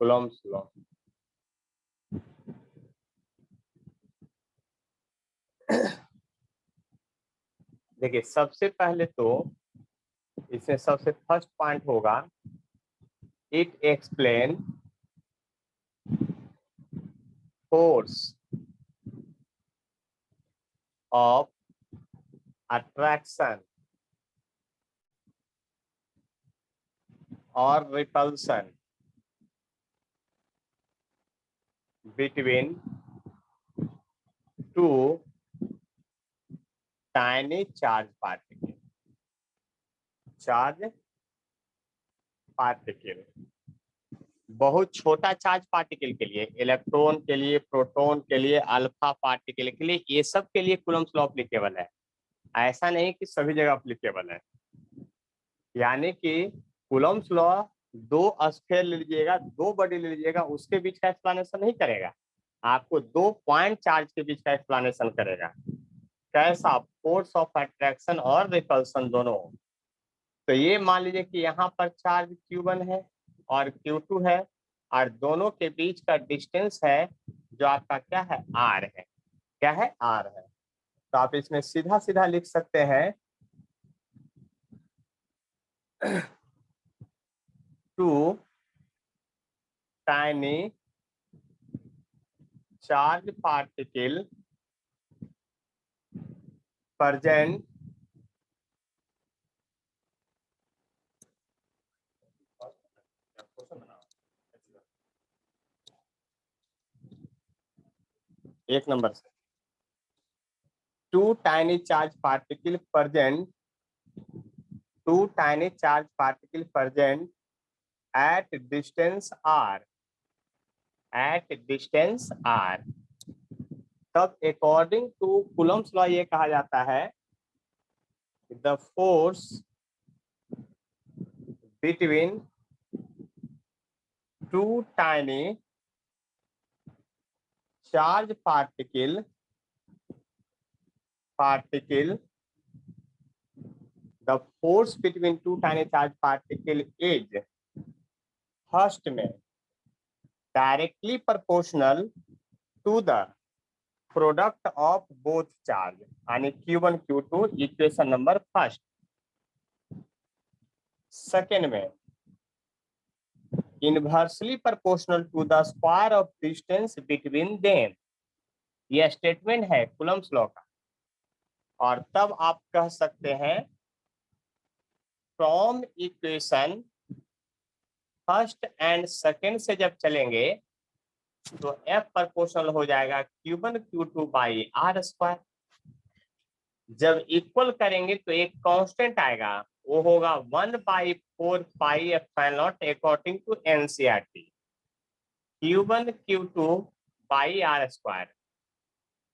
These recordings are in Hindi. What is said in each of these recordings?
Coulomb's law. देखिए सबसे पहले तो इसमें सबसे फर्स्ट पॉइंट होगा, it explain force of attraction और repulsion between two tiny charge particle. Charge particle, बहुत छोटा चार्ज पार्टिकल के लिए, इलेक्ट्रॉन के लिए, प्रोटॉन के लिए, अल्फा पार्टिकल के लिए, ये सब के लिए कूलम्ब्स लॉ एप्लीकेबल है। ऐसा नहीं कि सभी जगह एप्लीकेबल है। यानी कि कूलम्ब्स लॉ दो स्फीयर ले लीजिएगा, दो बॉडी ले लीजिएगा, उसके बीच का एक्सप्लेनेशन नहीं करेगा, आपको दो पॉइंट चार्ज के बीच का एक्सप्लेनेशन करेगा। कैसा? फोर्स ऑफ अट्रैक्शन और रिपल्सन दोनों। तो ये मान लीजिए कि यहाँ पर चार्ज Q1 है और Q2 है, और दोनों के बीच का डिस्टेंस है जो आपका क्या है? R है। क्या है? R है। तो आप इसमें सीधा सीधा लिख सकते हैं two tiny charge particle present एक नंबर से, two tiny charge particle present, two tiny charge particle present at distance r, at distance r। तब अकॉर्डिंग टू कूलम्ब्स लॉ ये कहा जाता है the force between two tiny charge particle the force between two tiny charge particle is first में directly proportional to the product of both charge, यानी Q1 Q2 equation number first. Second में inversely proportional to the square of distance between them. यह स्टेटमेंट है कूलम्ब्स लॉ का। और तब आप कह सकते हैं from equation first and second से जब चलेंगे तो F प्रोपोर्शनल हो जाएगा Q1 Q2 by R square. जब इक्वल करेंगे तो एक कांस्टेंट आएगा, वो होगा 1/4 pi epsilon naught according to NCERT, Q1 Q2 by R square,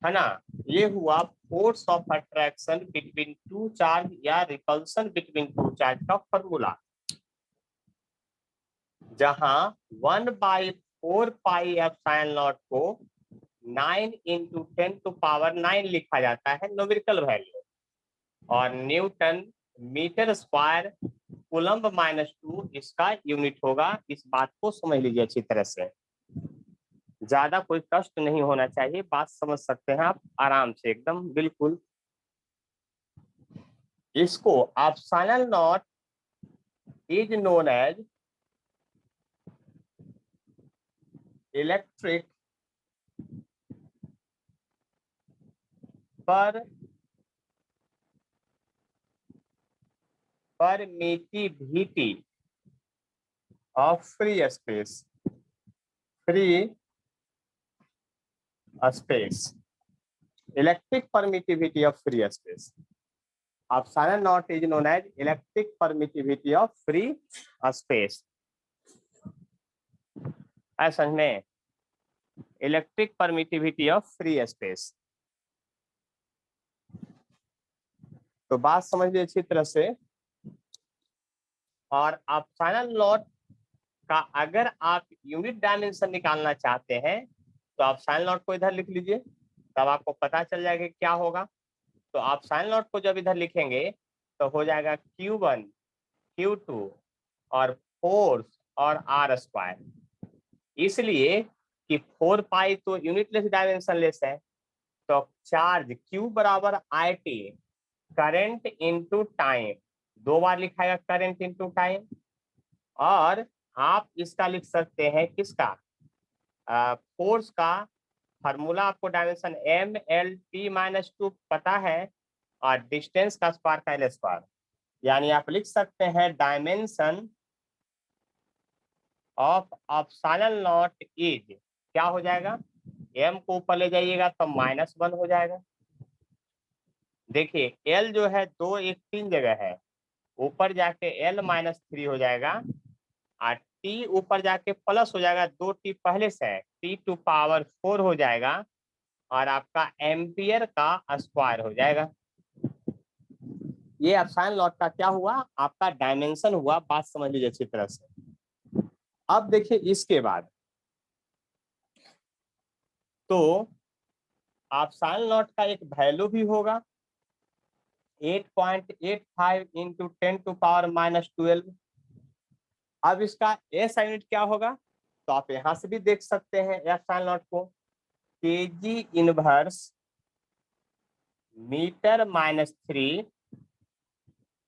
है ना। ये हुआ force of attraction between two charge या रिपल्सन बिटवीन टू चार्ज का फॉर्मूला, जहां 1/4 पाई एप्सिलॉन नॉट को 9 × 10⁹ लिखा जाता है न्यूमेरिकल वैल्यू, और न्यूटन मीटर स्क्वायर कूलम्ब -2 इसका यूनिट होगा। इस बात को समझ लीजिए अच्छी तरह से, ज्यादा कोई कष्ट नहीं होना चाहिए, बात समझ सकते हैं आप आराम से एकदम बिल्कुल। इसको epsilon naught is known as electric permittivity of free space, electric permittivity of free space. Epsilon naught is known as electric permittivity of free space. ऐसा नहीं, electric permittivity of free space. तो बात समझ लीजिए अच्छी तरह से। और एप्सिलॉन नॉट का अगर आप यूनिट डायमेंशन निकालना चाहते हैं तो एप्सिलॉन नॉट को इधर लिख लीजिए, तब आपको पता चल जाएगा क्या होगा। तो एप्सिलॉन नॉट को जब इधर लिखेंगे तो हो जाएगा Q1 Q2 और फोर्स और R स्क्वायर। इसलिए कि 4 पाई तो यूनिटलेस डायमेंशनलेस है, तो चार्ज Q बराबर IT करंट इनटू टाइम, 2 बार लिखा है करंट इनटू टाइम। और आप इसका लिख सकते हैं किसका, फोर्स का फार्मूला आपको डायमेंशन MLT-2 पता है, और डिस्टेंस का स्क्वायर का L स्क्वायर, यानी आप लिख सकते हैं dimension of epsilon naught is, क्या हो जाएगा, M को ऊपर ले जाइएगा तो -1 हो जाएगा। देखिए L जो है 2 1 3 जगह है, ऊपर जाके L-3 हो जाएगा, और T ऊपर जाके प्लस हो जाएगा, 2T पहले से है, T⁴ हो जाएगा, और आपका एम्पियर का स्क्वायर हो जाएगा। ये एप्सिलॉन नॉट का क्या हुआ, आपका डायमेंशन हुआ, बात समझ लीजिए अच्छी तरह से। अब देखिए इसके बाद तो एप्सिलॉन नॉट का एक वैल्यू भी होगा 8.85 इंटू 10⁻⁻12। अब इसका एस यूनिट क्या होगा, तो आप यहां से भी देख सकते हैं एप्सिलॉन नॉट को, केजी इनवर्स मीटर-3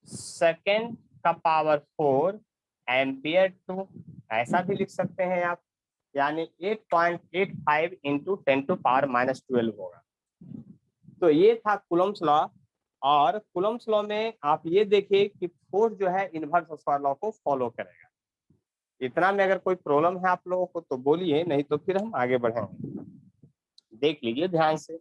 सेकेंड का पावर 4 एम्पियर टू, ऐसा भी लिख सकते हैं आप, यानी 8.85 इंटू 10⁻⁻12 होगा। तो ये था कूलम्ब्स लॉ। और कूलम्ब्स लॉ में आप ये देखिए कि फोर्स जो है इनवर्स स्क्वायर लॉ को फॉलो करेगा। इतना में अगर कोई प्रॉब्लम है आप लोगों को तो बोलिए, नहीं तो फिर हम आगे बढ़ेंगे। देख लीजिए ध्यान से,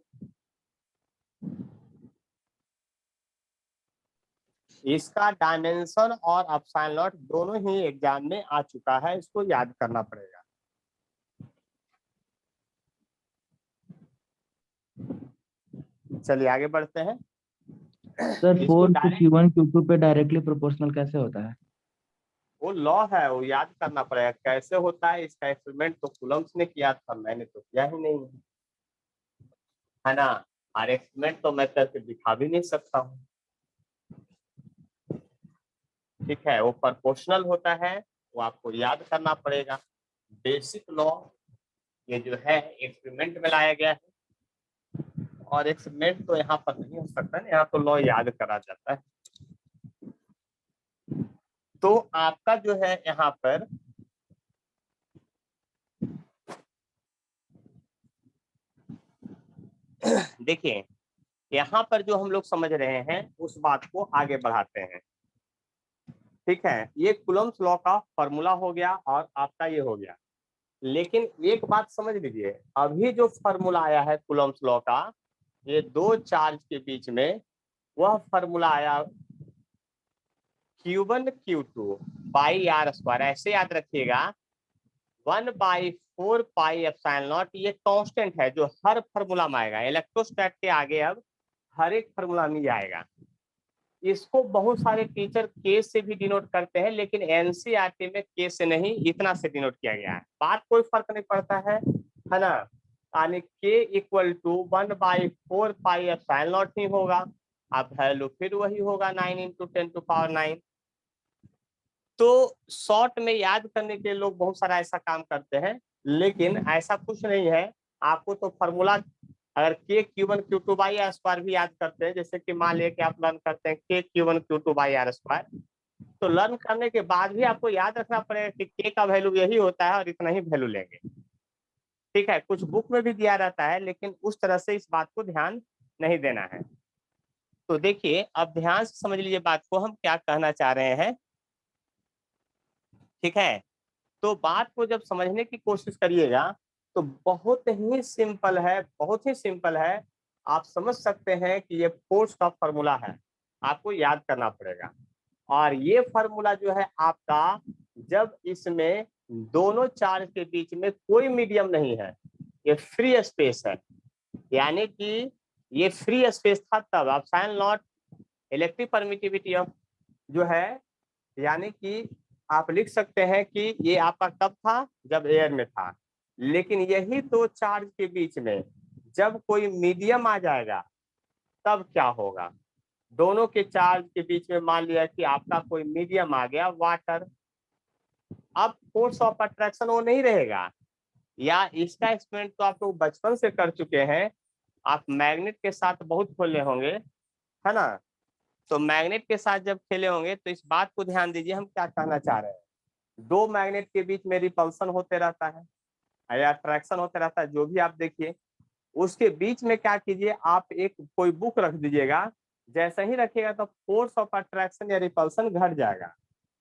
इसका डायमेंशन और एप्सिलॉन नॉट दोनों ही एग्जाम में आ चुका है, इसको याद करना पड़ेगा। चलिए आगे बढ़ते हैं। सर इसको 4 to डायरेक्ट, Q1 Q2 पे डायरेक्टली प्रोपोर्शनल कैसे होता है? वो लॉ है, वो याद करना पड़ेगा कैसे होता है। इसका एक्सपेरिमेंट तो कूलम्ब्स ने किया था, मैंने तो किया ही नहीं है ना। और एक्सपेरिमेंट तो मैं करके दिखा भी नहीं सकता हूँ, ठीक है। वो प्रोपोर्शनल होता है, वो आपको याद करना पड़ेगा। बेसिक लॉ ये जो है एक्सपेरिमेंट में लाया गया है, और एक्सपेरिमेंट तो यहाँ पर नहीं हो सकता है, यहाँ तो लॉ याद करा जाता है। तो आपका जो है यहाँ पर देखिए, यहाँ पर जो हम लोग समझ रहे हैं उस बात को आगे बढ़ाते हैं, ठीक है। ये कूलम्ब्स लॉ का फॉर्मूला हो गया और आपका ये हो गया। लेकिन एक बात समझ लीजिए, अभी जो फॉर्मूला आया है कूलम्ब्स लॉ का, ये दो चार्ज के बीच में, वह फॉर्मूला आया Q1 Q2 by R square. ऐसे याद रखिएगा 1/4 पाई एप्सिलॉन नॉट, ये कांस्टेंट है जो हर फॉर्मूला में आएगा। इलेक्ट्रोस्टैट के आगे अब हर एक फॉर्मूला में आएगा। इसको बहुत सारे टीचर के से भी डिनोट करते हैं, लेकिन एनसीईआरटी में के से नहीं, इतना से डिनोट किया गया है। बात कोई फर्क नहीं पड़ता है ना। यानी के equal to 1/4 pi epsilon naught ही होगा। अब वैल्यू फिर वही होगा 9 इंटू 10⁹। तो शॉर्ट में याद करने के लोग बहुत सारा ऐसा काम करते हैं, लेकिन ऐसा कुछ नहीं है। आपको तो फॉर्मूला अगर के Q1 Q2 by R square भी याद करते हैं, जैसे कि मान लिया कि आप लर्न करते हैं के Q1 Q2 by R square, तो लर्न करने के बाद भी आपको याद रखना पड़ेगा कि के का वैल्यू यही होता है और इतना ही वैल्यू लेंगे, ठीक है। कुछ बुक में भी दिया रहता है, लेकिन उस तरह से इस बात को ध्यान नहीं देना है। तो देखिए अब ध्यान से समझ लीजिए बात को, हम क्या कहना चाह रहे हैं, ठीक है। तो बात को जब समझने की कोशिश करिएगा तो बहुत ही सिंपल है, बहुत ही सिंपल है। आप समझ सकते हैं कि ये फोर्स का फॉर्मूला है, आपको याद करना पड़ेगा। और ये फॉर्मूला जो है आपका, जब इसमें दोनों चार्ज के बीच में कोई मीडियम नहीं है, ये फ्री स्पेस है, यानी कि ये फ्री स्पेस था तब epsilon not electric permittivity of जो है, यानी कि आप लिख सकते हैं कि ये आपका कब था, जब एयर में था। लेकिन यही दो चार्ज के बीच में जब कोई मीडियम आ जाएगा तब क्या होगा, दोनों के चार्ज के बीच में मान लिया कि आपका कोई मीडियम आ गया वाटर, अब फोर्स ऑफ अट्रैक्शन वो नहीं रहेगा, या इसका एक्सपेरिमेंट तो आप लोग बचपन से कर चुके हैं, आप मैग्नेट के साथ बहुत खोले होंगे, है ना। तो मैग्नेट के साथ जब खेले होंगे तो इस बात को ध्यान दीजिए हम क्या कहना चाह रहे हैं। दो मैग्नेट के बीच में रिपल्सन होते रहता है या अट्रैक्शन होते रहता है, जो भी आप देखिए, उसके बीच में क्या कीजिए, आप एक कोई बुक रख दीजिएगा। जैसे ही रखिएगा तो फोर्स ऑफ अट्रैक्शन या रिपल्सन घट जाएगा।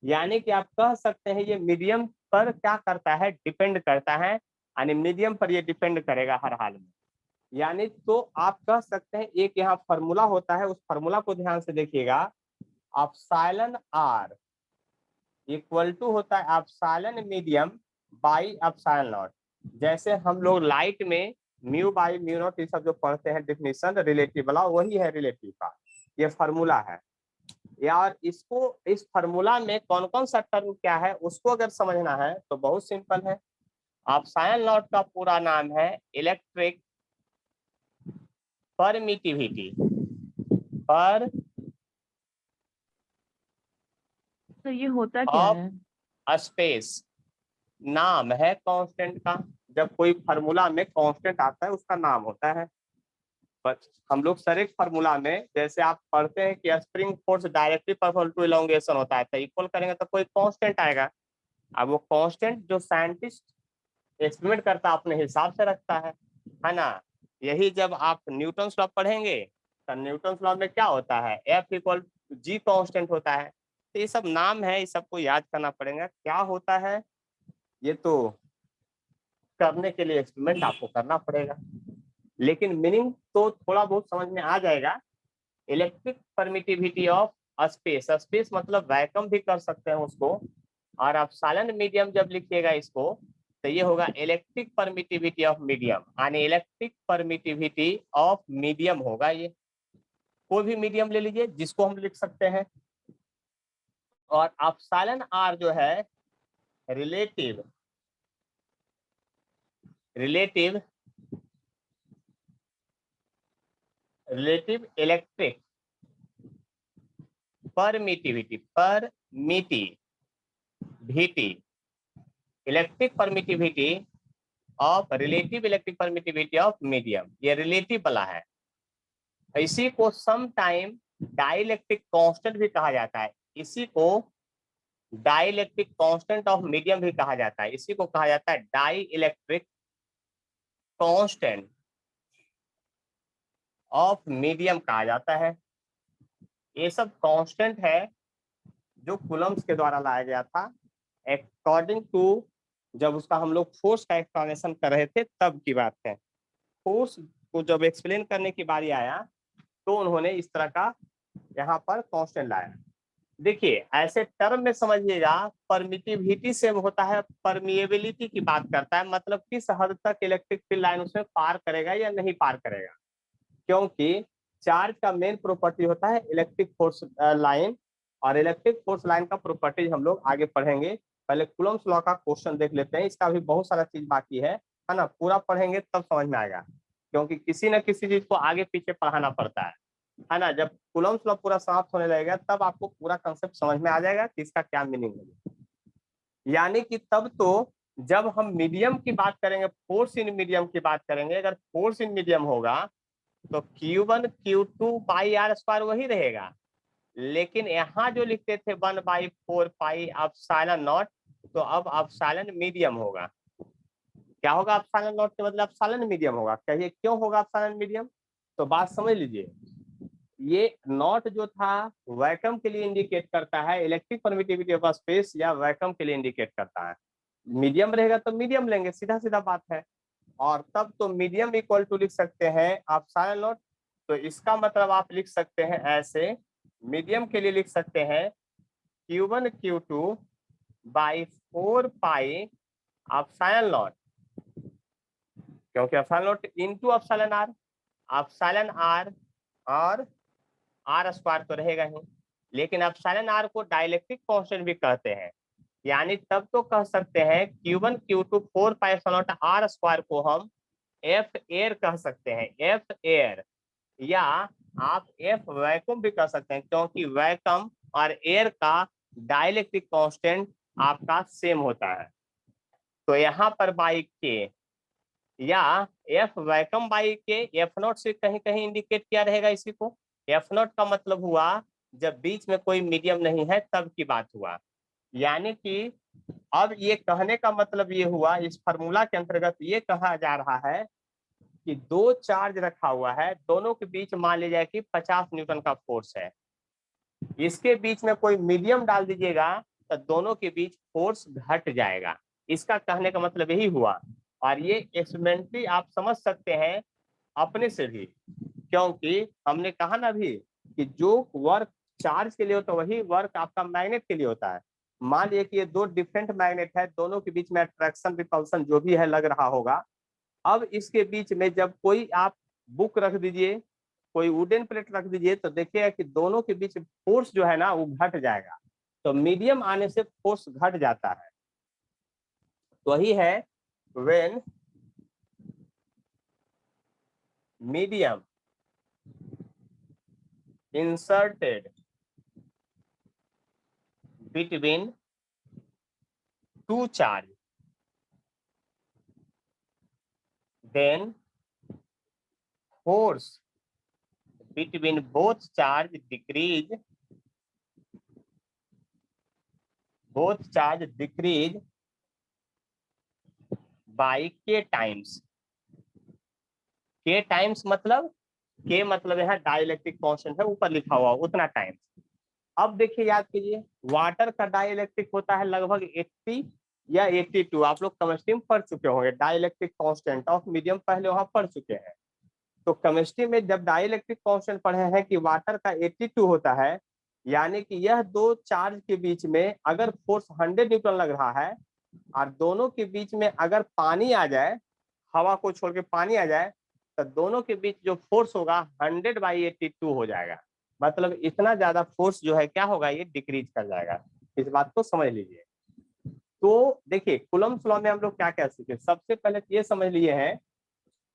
यानी कि आप कह सकते हैं ये मीडियम पर क्या करता है, डिपेंड करता है, यानी मीडियम पर ये डिपेंड करेगा हर हाल में। यानी तो आप कह सकते हैं एक यहाँ फॉर्मूला होता है, उस फॉर्मूला को ध्यान से देखिएगा। एप्सिलॉन आर इक्वल टू होता है epsilon medium by epsilon not. जैसे हम लोग लाइट में म्यू बाई म्यू नॉट ये सब जो पढ़ते हैं डेफिनेशन रिलेटिव वाला, वही है रिलेटिव का, ये फॉर्मूला है यार। इसको इस फॉर्मूला में कौन कौन सा टर्म क्या है उसको अगर समझना है तो बहुत सिंपल है। एप्सिलॉन नॉट का पूरा नाम है इलेक्ट्रिक परमिटिविटी पर तो ये होता क्या ऑफ है? स्पेस, नाम है कांस्टेंट का। जब कोई फार्मूला में कांस्टेंट आता है उसका नाम होता है। बस हम लोग सर एक फार्मूला में जैसे आप पढ़ते हैं कि spring force directly proportional to elongation होता है, तो इक्वल करेंगे तो कोई कांस्टेंट आएगा। अब वो कांस्टेंट जो साइंटिस्ट एक्सपेरिमेंट करता है अपने हिसाब से रखता है ना। यही जब आप न्यूटन लॉ पढ़ेंगे तो न्यूटन लॉ में क्या होता है, एफ इक्वल जी कांस्टेंट होता है। तो ये सब नाम है, ये सबको याद करना पड़ेगा क्या होता है। ये तो करने के लिए एक्सपेरिमेंट आपको करना पड़ेगा, लेकिन मीनिंग तो थोड़ा बहुत समझ में आ जाएगा। Electric permittivity of space, space मतलब वैक्यूम भी कर सकते हैं उसको। और आप साइलेंट मीडियम जब लिखिएगा इसको तो ये होगा इलेक्ट्रिक परमिटिविटी ऑफ मीडियम, यानी इलेक्ट्रिक परमिटिविटी ऑफ मीडियम होगा ये। कोई भी मीडियम ले लीजिए जिसको हम लिख सकते हैं। और आप साइलेंट आर जो है relative relative relative electric permittivity electric permittivity of relative electric permittivity of medium, ये रिलेटिव वाला है। इसी को सम टाइम डाइलेक्ट्रिक कांस्टेंट भी कहा जाता है। इसी को डाइलेक्ट्रिक कांस्टेंट ऑफ मीडियम भी कहा जाता है। इसी को कहा जाता है dielectric constant of medium कहा जाता है। ये सब कांस्टेंट है जो कूलम्स के द्वारा लाया गया था अकॉर्डिंग टू, जब उसका हम लोग फोर्स का एक्सप्लेनेशन कर रहे थे तब की बात है। फोर्स को जब एक्सप्लेन करने की बारी आया तो उन्होंने इस तरह का यहाँ पर कांस्टेंट लाया। देखिए ऐसे टर्म में समझिएगा, परमिटिविटी से होता है परमिएबिलिटी की बात करता है, मतलब किस हद तक इलेक्ट्रिक फील्ड लाइन उसमें पार करेगा या नहीं पार करेगा। क्योंकि चार्ज का मेन प्रॉपर्टी होता है इलेक्ट्रिक फोर्स लाइन, और इलेक्ट्रिक फोर्स लाइन का प्रॉपर्टीज हम लोग आगे पढ़ेंगे। पहले कूलम्स लॉ का क्वेश्चन देख लेते हैं, इसका भी बहुत सारा चीज बाकी है ना। पूरा पढ़ेंगे तब समझ में आएगा, क्योंकि किसी न किसी चीज को आगे पीछे पढ़ाना पड़ता है ना। जब कूलम्स लॉ पूरा समाप्त होने लगेगा तब आपको पूरा कंसेप्ट समझ में आ जाएगा कि इसका क्या मीनिंग है। यानी कि तब तो जब हम मीडियम की बात करेंगे, फोर्स इन मीडियम की बात करेंगे, अगर फोर्स इन मीडियम होगा तो Q1 Q2 by R square वही रहेगा। लेकिन यहाँ जो लिखते थे 1/4 पाई एप्सिलॉन नॉट, तो अब एप्सिलॉन मीडियम होगा। क्या होगा, एप्सिलॉन नॉट के बदले एप्सिलॉन मीडियम होगा। कहिए क्यों होगा एप्सिलॉन मीडियम, तो बात समझ लीजिए। ये नॉट जो था वैक्यूम के लिए इंडिकेट करता है, इलेक्ट्रिक परमिटिविटी ऑफ स्पेस या वैक्यूम के लिए इंडिकेट करता है। मीडियम रहेगा तो मीडियम लेंगे, सीधा सीधा बात है। और तब तो मीडियम इक्वल टू लिख सकते हैं एप्सिलॉन नॉट। तो इसका मतलब आप लिख सकते हैं ऐसे, मीडियम के लिए लिख सकते हैं Q1 Q2 by 4 pi epsilon naught, क्योंकि epsilon naught into epsilon r, epsilon r और आर स्क्वायर तो रहेगा ही, लेकिन एप्सिलॉन आर को डाइलेक्ट्रिक कांस्टेंट भी कहते हैं। यानी तब तो कह सकते हैं Q1 Q2 4 pi epsilon naught R square को हम एफ एयर कह सकते हैं, एफ एयर, या आप एफ वैक्यूम भी कह सकते हैं, क्योंकि वैक्यूम और एयर का डाइलेक्ट्रिक कांस्टेंट आपका सेम होता है। तो यहाँ पर बाई के या एफ वैक्यूम बाई के एफ नॉट से कहीं कहीं इंडिकेट किया रहेगा इसी को। एफ नॉट का मतलब हुआ जब बीच में कोई मीडियम नहीं है तब की बात हुआ। यानी कि अब ये कहने का मतलब ये हुआ, इस फार्मूला के अंतर्गत ये कहा जा रहा है कि दो चार्ज रखा हुआ है, दोनों के बीच मान लीजिए कि 50 न्यूटन का फोर्स है, इसके बीच में कोई मीडियम डाल दीजिएगा तो दोनों के बीच फोर्स घट जाएगा। इसका कहने का मतलब यही हुआ। और ये एक्सपेरिमेंटली आप समझ सकते हैं अपने से भी, क्योंकि हमने कहा ना अभी कि जो वर्क चार्ज के लिए होता है वही वर्क आपका मैग्नेट के लिए होता है। मान लीजिए कि ये दो डिफरेंट मैग्नेट है, दोनों के बीच में अट्रैक्शन रिपल्सन जो भी है लग रहा होगा। अब इसके बीच में जब कोई आप बुक रख दीजिए, कोई वुडन प्लेट रख दीजिए, तो देखिएगा कि दोनों के बीच फोर्स जो है ना वो घट जाएगा। तो मीडियम आने से फोर्स घट जाता है। तो वही है when medium inserted between two charge, then force between both charge decrease by k times। k times मतलब k मतलब यहाँ डाइलेक्ट्रिक कांस्टेंट है, ऊपर लिखा हुआ उतना टाइम्स। अब देखिए याद कीजिए, वाटर का डाइलेक्ट्रिक होता है लगभग 80 या 82। आप लोग केमिस्ट्री में पढ़ चुके होंगे, डाइलेक्ट्रिक कांस्टेंट ऑफ मीडियम पहले वहां पढ़ चुके हैं। तो केमिस्ट्री में जब डाइलेक्ट्रिक कांस्टेंट पढ़े हैं कि वाटर का 82 होता है, यानी कि यह दो चार्ज के बीच में अगर फोर्स 100 न्यूटन लग रहा है और दोनों के बीच में अगर पानी आ जाए, हवा को छोड़ के पानी आ जाए, तो दोनों के बीच जो फोर्स होगा 100/82 हो जाएगा। मतलब इतना ज्यादा फोर्स जो है क्या होगा, ये डिक्रीज कर जाएगा। इस बात को समझ लीजिए। तो देखिए कूलम्ब्स लॉ में हम लोग क्या कह सीखे, सबसे पहले ये समझ लिए हैं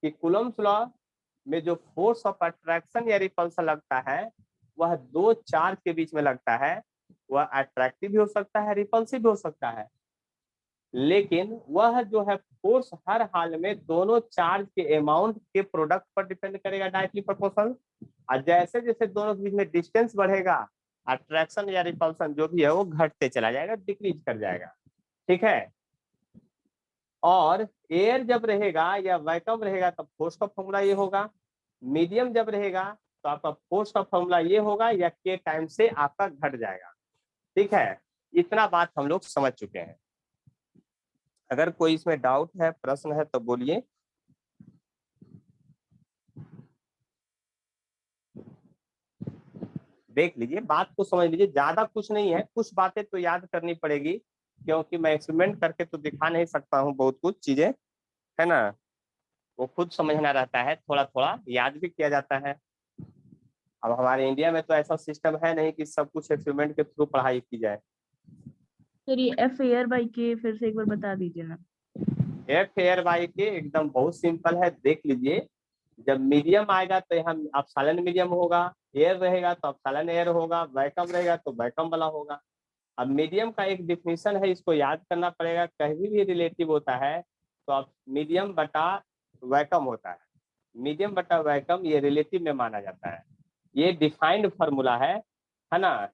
कि कूलम्ब्स लॉ में जो फोर्स ऑफ अट्रैक्शन या रिपल्सन लगता है वह दो चार्ज के बीच में लगता है। वह अट्रैक्टिव भी हो सकता है, रिपल्सिव भी हो सकता है, लेकिन वह जो है फोर्स हर हाल में दोनों चार्ज के अमाउंट के प्रोडक्ट पर डिपेंड करेगा, डायरेक्टली प्रोपोर्शनल। और जैसे जैसे दोनों के बीच में डिस्टेंस बढ़ेगा, अट्रैक्शन या रिपल्सन जो भी है वो घटते चला जाएगा, डिक्रीज कर जाएगा। ठीक है। और एयर जब रहेगा या वैक्यूम रहेगा तब फोर्स का फॉर्मूला ये होगा। मीडियम जब रहेगा तो आपका फोर्स का फॉर्मूला ये होगा या के टाइम से आपका घट जाएगा। ठीक है, इतना बात हम लोग समझ चुके हैं। अगर कोई इसमें डाउट है, प्रश्न है तो बोलिए। देख लीजिए, बात को समझ लीजिए, ज्यादा कुछ नहीं है, कुछ बातें तो याद करनी पड़ेगी क्योंकि मैं एक्सपेरिमेंट करके तो दिखा नहीं सकता हूँ बहुत कुछ चीजें, है ना। वो खुद समझना रहता है, थोड़ा थोड़ा याद भी किया जाता है। अब हमारे इंडिया में तो ऐसा सिस्टम है नहीं कि सब कुछ एक्सपेरिमेंट के थ्रू पढ़ाई की जाए। सर ये एफ एयर बाई के फिर से एक बार बता दीजिए ना। एफ एयर बाई के एकदम बहुत सिंपल है, देख लीजिए। जब मीडियम आएगा तो यहाँ अपसाइलन मीडियम होगा, एयर रहेगा तो अपसाइलन एयर होगा, वैक्यूम रहेगा तो वैक्यूम वाला होगा। अब मीडियम का एक डिफिनीशन है, इसको याद करना पड़ेगा। कहीं भी रिलेटिव होता है तो अब मीडियम बटा वैक्यूम होता है। मीडियम बटा वैक्यूम ये रिलेटिव में माना जाता है। ये डिफाइंड फार्मूला है ना।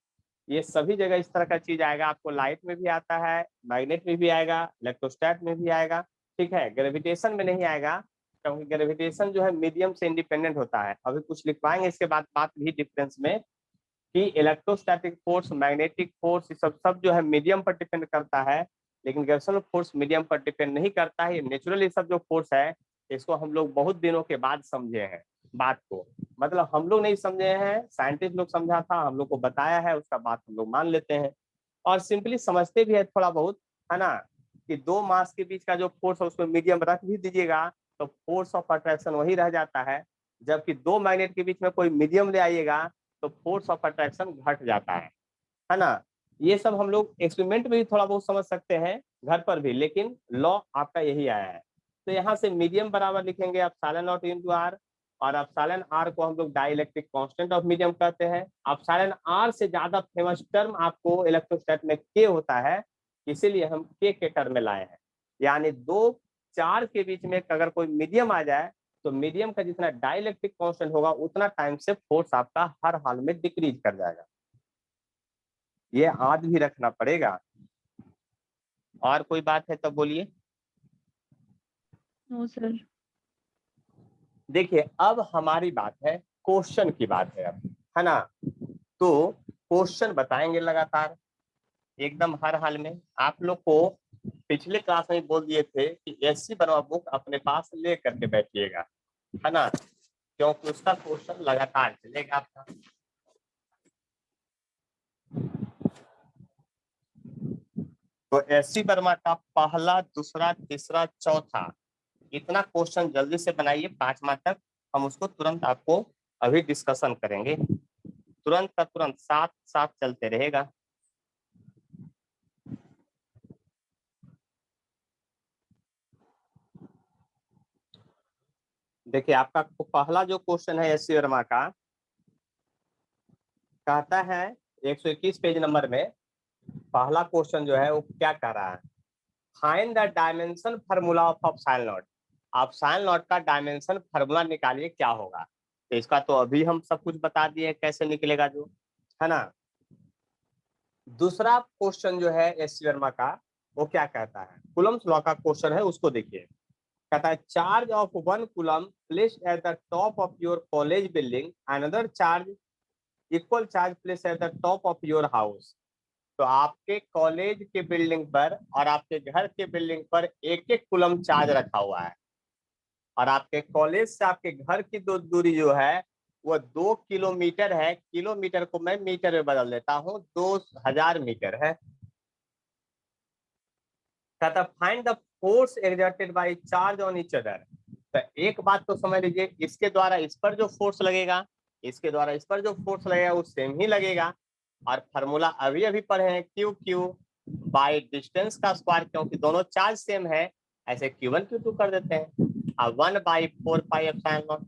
ये सभी जगह इस तरह का चीज आएगा, आपको लाइट में भी आता है, मैग्नेट में भी आएगा, इलेक्ट्रोस्टैट में भी आएगा। ठीक है, ग्रेविटेशन में नहीं आएगा क्योंकि ग्रेविटेशन जो है मीडियम से इंडिपेंडेंट होता है। अभी कुछ लिखवाएंगे इसके बाद बात भी डिफरेंस में कि इलेक्ट्रोस्टैटिक फोर्स, मैग्नेटिक फोर्स, ये सब जो है मीडियम पर डिपेंड करता है, लेकिन ग्रेविटेशनल फोर्स मीडियम पर डिपेंड नहीं करता है। ये नेचुरली सब जो फोर्स है इसको हम लोग बहुत दिनों के बाद समझे हैं बात को। मतलब हम लोग नहीं समझे हैं, साइंटिस्ट लोग समझा था, हम लोग को बताया है, उसका बात हम लोग मान लेते हैं और सिंपली समझते भी है थोड़ा बहुत, है ना। कि दो मास के बीच का जो फोर्स है उसको मीडियम रख भी दीजिएगा तो फोर्स ऑफ अट्रैक्शन वही रह जाता है। जबकि दो मैग्नेट के बीच में कोई मीडियम ले आइएगा तो फोर्स ऑफ अट्रैक्शन घट जाता है ना। ये सब हम लोग एक्सपेरिमेंट में भी थोड़ा बहुत समझ सकते हैं, घर पर भी, लेकिन लॉ आपका यही आया है। तो यहाँ से मीडियम बराबर लिखेंगे एप्सिलॉन नॉट इनटू आर, और एप्सिलॉन आर को हम लोग डाइलेक्ट्रिक कांस्टेंट ऑफ मीडियम कहते हैं। एप्सिलॉन आर से ज्यादा फेमस टर्म आपको इलेक्ट्रोस्टैट में के होता है, इसीलिए हम के टर्म में लाए हैं। यानी दो चार्ज के बीच में अगर कोई मीडियम आ जाए तो मीडियम का जितना डाइलेक्ट्रिक कांस्टेंट होगा उतना टाइम से फोर्स आपका हर हाल में डिक्रीज कर जाएगा। ये याद भी रखना पड़ेगा। और कोई बात है तो बोलिए। No sir. देखिए अब हमारी बात है क्वेश्चन की बात है अब, है ना। तो क्वेश्चन बताएंगे लगातार एकदम हर हाल में। आप लोग को पिछले क्लास में बोल दिए थे कि एससी वर्मा बुक अपने पास ले करके बैठिएगा, है ना, क्योंकि उसका क्वेश्चन लगातार चलेगा आपका। तो एससी वर्मा का पहला, दूसरा, तीसरा, चौथा इतना क्वेश्चन जल्दी से बनाइए 5 मार्क तक। हम उसको तुरंत आपको अभी डिस्कशन करेंगे, तुरंत का तुरंत साथ साथ चलते रहेगा। देखिए आपका पहला जो क्वेश्चन है एससी वर्मा का, कहता है 121 पेज नंबर में पहला क्वेश्चन जो है वो क्या कह रहा है, find the dimension formula of sine not. आप साइन नॉट का डायमेंशन फार्मूला निकालिए क्या होगा। तो इसका तो अभी हम सब कुछ बता दिए कैसे निकलेगा जो, है ना। दूसरा क्वेश्चन जो है एससी वर्मा का वो क्या कहता है, कूलम्स लॉ का क्वेश्चन है, उसको देखिए। कहता है charge of 1 coulomb placed at the top of your college building, another charge equal charge placed at the top of your house. तो आपके कॉलेज के बिल्डिंग पर और आपके घर के बिल्डिंग पर एक एक कूलम चार्ज रखा हुआ है, और आपके कॉलेज से आपके घर की दूरी जो है वो 2 किलोमीटर है। किलोमीटर को मैं मीटर में बदल देता हूँ, 2000 मीटर है। कहता find the force exerted by charge on each other. तो एक बात तो समझ लीजिए, इसके द्वारा इस पर जो फोर्स लगेगा, इसके द्वारा इस पर जो फोर्स लगेगा वो सेम ही लगेगा। और फार्मूला अभी अभी पढ़े हैं, क्यू क्यू बाय डिस्टेंस का स्क्वायर, क्योंकि दोनों चार्ज सेम है, ऐसे Q1 Q2 कर देते हैं। अब 1/4πε0।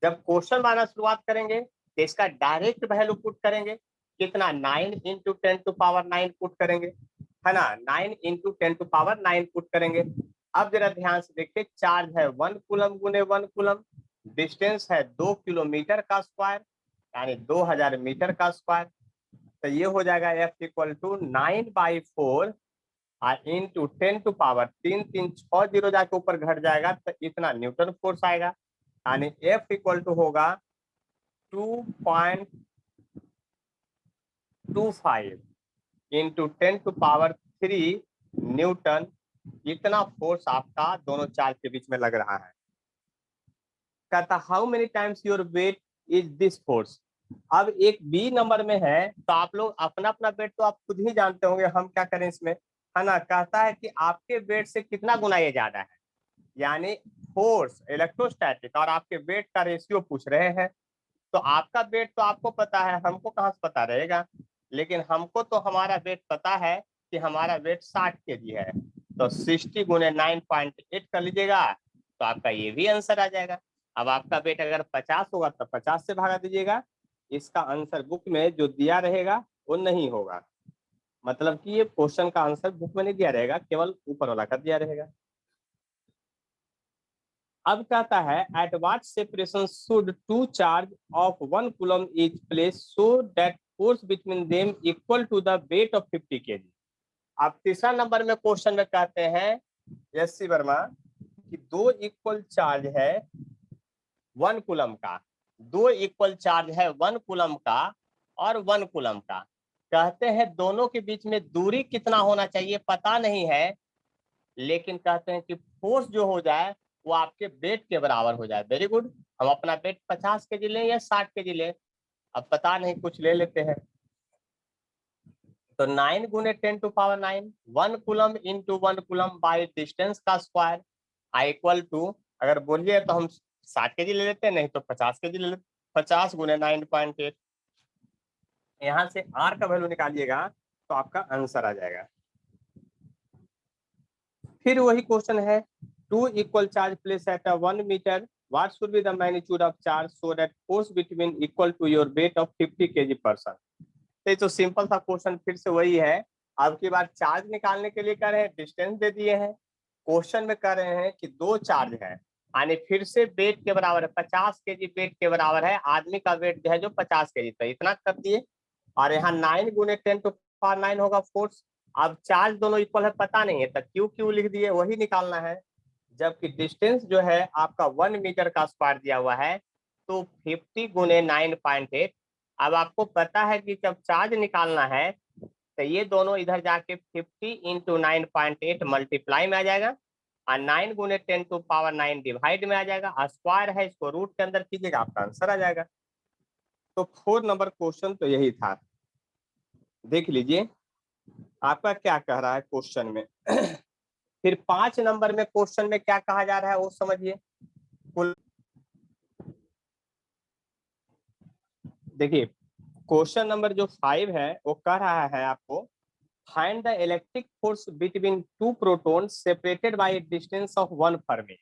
जब क्वेश्चन बनाना शुरुआत करेंगे तो इसका डायरेक्ट वैल्यू पुट करेंगे, कितना 9 × 10⁹ पुट करेंगे, है ना। 9 × 10⁹ पुट करेंगे। अब जरा ध्यान से देखिए, चार्ज है 1 कूलम गुने 1 कूलम, डिस्टेंस है 2 किलोमीटर का स्क्वायर यानी 2000 मीटर का स्क्वायर। तो ये हो जाएगा F = 9/4 इंटू 10⁻, 3 3 6 जीरो जाके ऊपर घट जाएगा तो इतना न्यूटन फोर्स आएगा, यानी F = होगा 2.25 इंटू 10⁻³ न्यूटन। इतना फोर्स आपका दोनों चार्ज के बीच में लग रहा है। कहता how many times your weight is this force. अब एक बी नंबर में है तो आप लोग अपना अपना वेट तो आप खुद ही जानते होंगे, हम क्या करें इसमें, है ना। कहता है कि आपके वेट से कितना गुना ये ज्यादा है, यानी फोर्स इलेक्ट्रोस्टैटिक और आपके वेट का रेशियो पूछ रहे हैं। तो आपका वेट तो आपको पता है, हमको कहाँ से पता रहेगा, लेकिन हमको तो हमारा वेट पता है कि हमारा वेट 60 kg है। तो 60 × 9.8 कर लीजिएगा तो आपका ये भी आंसर आ जाएगा। अब आपका वेट अगर 50 होगा तो 50 से भागा दीजिएगा, इसका आंसर बुक में जो दिया रहेगा वो नहीं होगा। मतलब कि ये क्वेश्चन का आंसर बुक में नहीं दिया रहेगा, केवल ऊपर वाला का दिया रहेगा। अब कहता है at what separation should 2 charge of 1 coulomb is place so that force between them equal to the weight of 50 kg। अब तीसरा नंबर में क्वेश्चन में कहते हैं एससी वर्मा कि 2 इक्वल चार्ज है 1 कूलम का, 2 इक्वल चार्ज है 1 कूलम का और 1 कूलम का। कहते हैं दोनों के बीच में दूरी कितना होना चाहिए पता नहीं है, लेकिन कहते हैं कि फोर्स जो हो जाए वो आपके वेट के बराबर हो जाए। Very good. हम अपना वेट 50 kg लें या 60 kg लें, अब पता नहीं, कुछ ले लेते हैं। तो 9 × 10⁹, 1 coulomb into 1 coulomb by distance का स्क्वायर आई इक्वल टू, अगर बोलिए तो हम 60 kg ले लेते हैं, नहीं तो 50 kg ले लेते, 50 × 9.8। यहाँ से R का वैल्यू निकालिएगा तो आपका आंसर आ जाएगा। फिर वही क्वेश्चन है, 2 equal charge place at 1 metre, what should be the magnitude of charge so that force between equal to your weight of 50 kg person. तो सिंपल सा क्वेश्चन फिर से वही है। अब की बार चार्ज निकालने के लिए कह रहे हैं, डिस्टेंस दे दिए हैं, क्वेश्चन में कह रहे हैं कि 2 चार्ज है, यानी फिर से वेट के बराबर है, 50 केजी वेट के बराबर है, आदमी का वेट जो है जो 50 केजी, तो इतना कर दिए। और यहाँ 9 गुने 10⁹ होगा फोर्स। अब चार्ज दोनों इक्वल है, पता नहीं है, तो क्यू क्यू लिख दिए, वही निकालना है। जबकि डिस्टेंस जो है आपका 1 मीटर का स्क्वायर दिया हुआ है, तो 50 गुने 9.8। अब आपको पता है कि जब चार्ज निकालना है तो ये दोनों इधर जाके 50 इंटू 9.8 मल्टीप्लाई में आ जाएगा, और 9 गुने 10⁹ डिवाइड में आ जाएगा, और स्क्वायर है, इसको रूट के अंदर कीजिएगा, आपका आंसर आ जाएगा। तो 4 नंबर क्वेश्चन तो यही था। देख लीजिए आपका क्या कह रहा है क्वेश्चन में। फिर 5 नंबर में क्वेश्चन में क्या कहा जा रहा है वो समझिए। कुल देखिए क्वेश्चन नंबर जो 5 है वो कह रहा है आपको, find the electric force between 2 protons separated by A distance of 1 Fermi.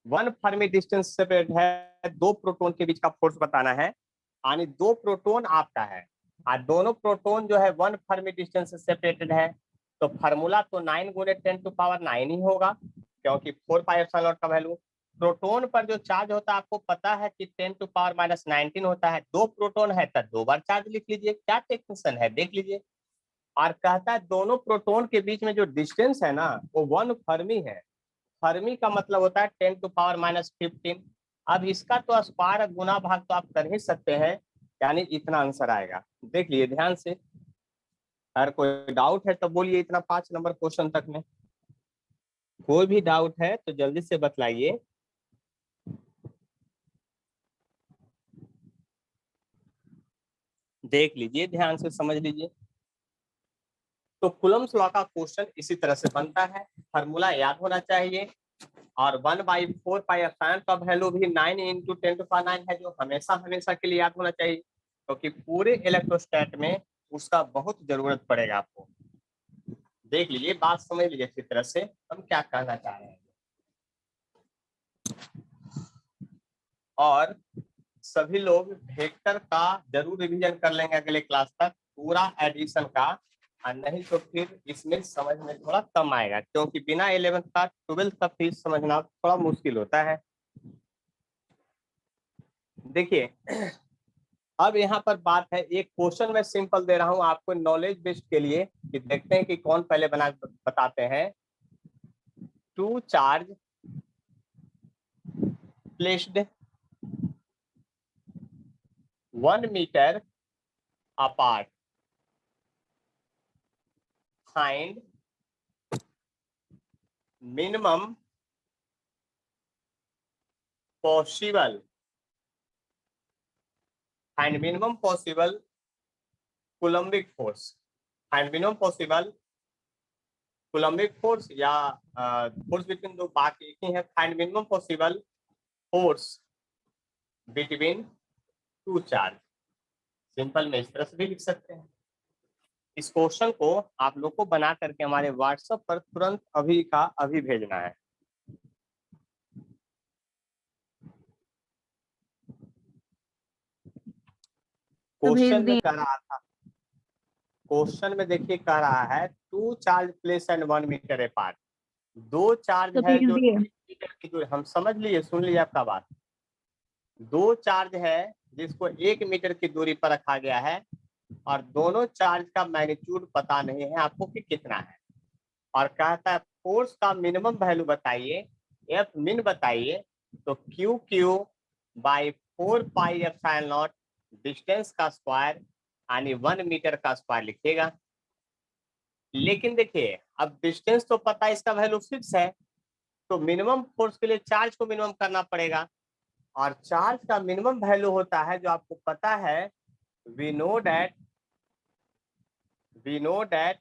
1 Fermi distance separate है, 2 प्रोटॉन के बीच का फोर्स बताना है, यानी 2 प्रोटॉन आपका है और दोनों प्रोटॉन जो है 1 फर्मी डिस्टेंस से सेपरेटेड है, तो फार्मूला तो 9 गुने 10⁹ ही होगा, क्योंकि 4πε0 का वैल्यू। प्रोटॉन पर जो चार्ज होता है आपको पता है कि 10⁻⁻19 होता है, 2 प्रोटॉन है तो 2 बार चार्ज लिख लीजिए, क्या टेंशन है, देख लीजिए। और कहता है दोनों प्रोटॉन के बीच में जो डिस्टेंस है ना वो 1 फर्मी है। फर्मी का मतलब होता है 10⁻⁻15। अब इसका तो स्क्वायर गुना भाग तो आप कर ही सकते हैं, यानी इतना आंसर आएगा। देख लिए ध्यान से, अगर कोई डाउट है तो बोलिए, इतना 5 नंबर क्वेश्चन तक में कोई भी डाउट है तो जल्दी से बतलाइए। देख लीजिए ध्यान से, समझ लीजिए। तो कुलम्स लॉ का क्वेश्चन इसी तरह से बनता है, फार्मूला याद होना चाहिए, और 1/4πε का वैल्यू भी 9 इंटू 10⁹ है, जो हमेशा हमेशा के लिए याद होना चाहिए, क्योंकि पूरे इलेक्ट्रोस्टैट में उसका बहुत जरूरत पड़ेगा आपको। देख लीजिए, बात समझ लीजिए अच्छी तरह से हम क्या कहना चाह रहे हैं। और सभी लोग वेक्टर का जरूर रिवीजन कर लेंगे अगले क्लास तक, पूरा एडिशन का, और नहीं तो फिर इसमें समझ में थोड़ा कम आएगा, क्योंकि बिना 11th का 12th का फिर समझना थोड़ा मुश्किल होता है। देखिए अब यहाँ पर बात है, एक क्वेश्चन मैं सिंपल दे रहा हूँ आपको नॉलेज बेस्ड के लिए, कि देखते हैं कि कौन पहले बना बताते हैं। 2 charge placed 1 metre apart, find minimum possible coulombic force, find minimum possible coulombic force, या फोर्स बिटवीन दो बात एक ही है, find minimum possible force between 2 charge. Simple में इस तरह से भी लिख सकते हैं। इस क्वेश्चन को आप लोग को बना करके हमारे व्हाट्सएप पर तुरंत अभी का अभी भेजना है। क्वेश्चन में कह रहा था, क्वेश्चन में देखिए कह रहा है 2 charge place and 1 metre apart, 2 charge है जो 1 मीटर की दूरी, हम समझ लिए, सुन लीजिए आपका बात। 2 चार्ज है जिसको 1 मीटर की दूरी पर रखा गया है, और दोनों चार्ज का मैग्नीट्यूड पता नहीं है आपको कि कितना है, और कहता है फोर्स का मिनिमम वैल्यू बताइए, एफ मिन बताइए, तो क्यू क्यू बाई 4πε0 डिस्टेंस का स्क्वायर यानी 1 मीटर का स्क्वायर लिखिएगा। लेकिन देखिए अब डिस्टेंस तो पता है, इसका वैल्यू फिक्स है, तो मिनिमम फोर्स के लिए चार्ज को मिनिमम करना पड़ेगा, और चार्ज का मिनिमम वैल्यू होता है जो आपको पता है, we know that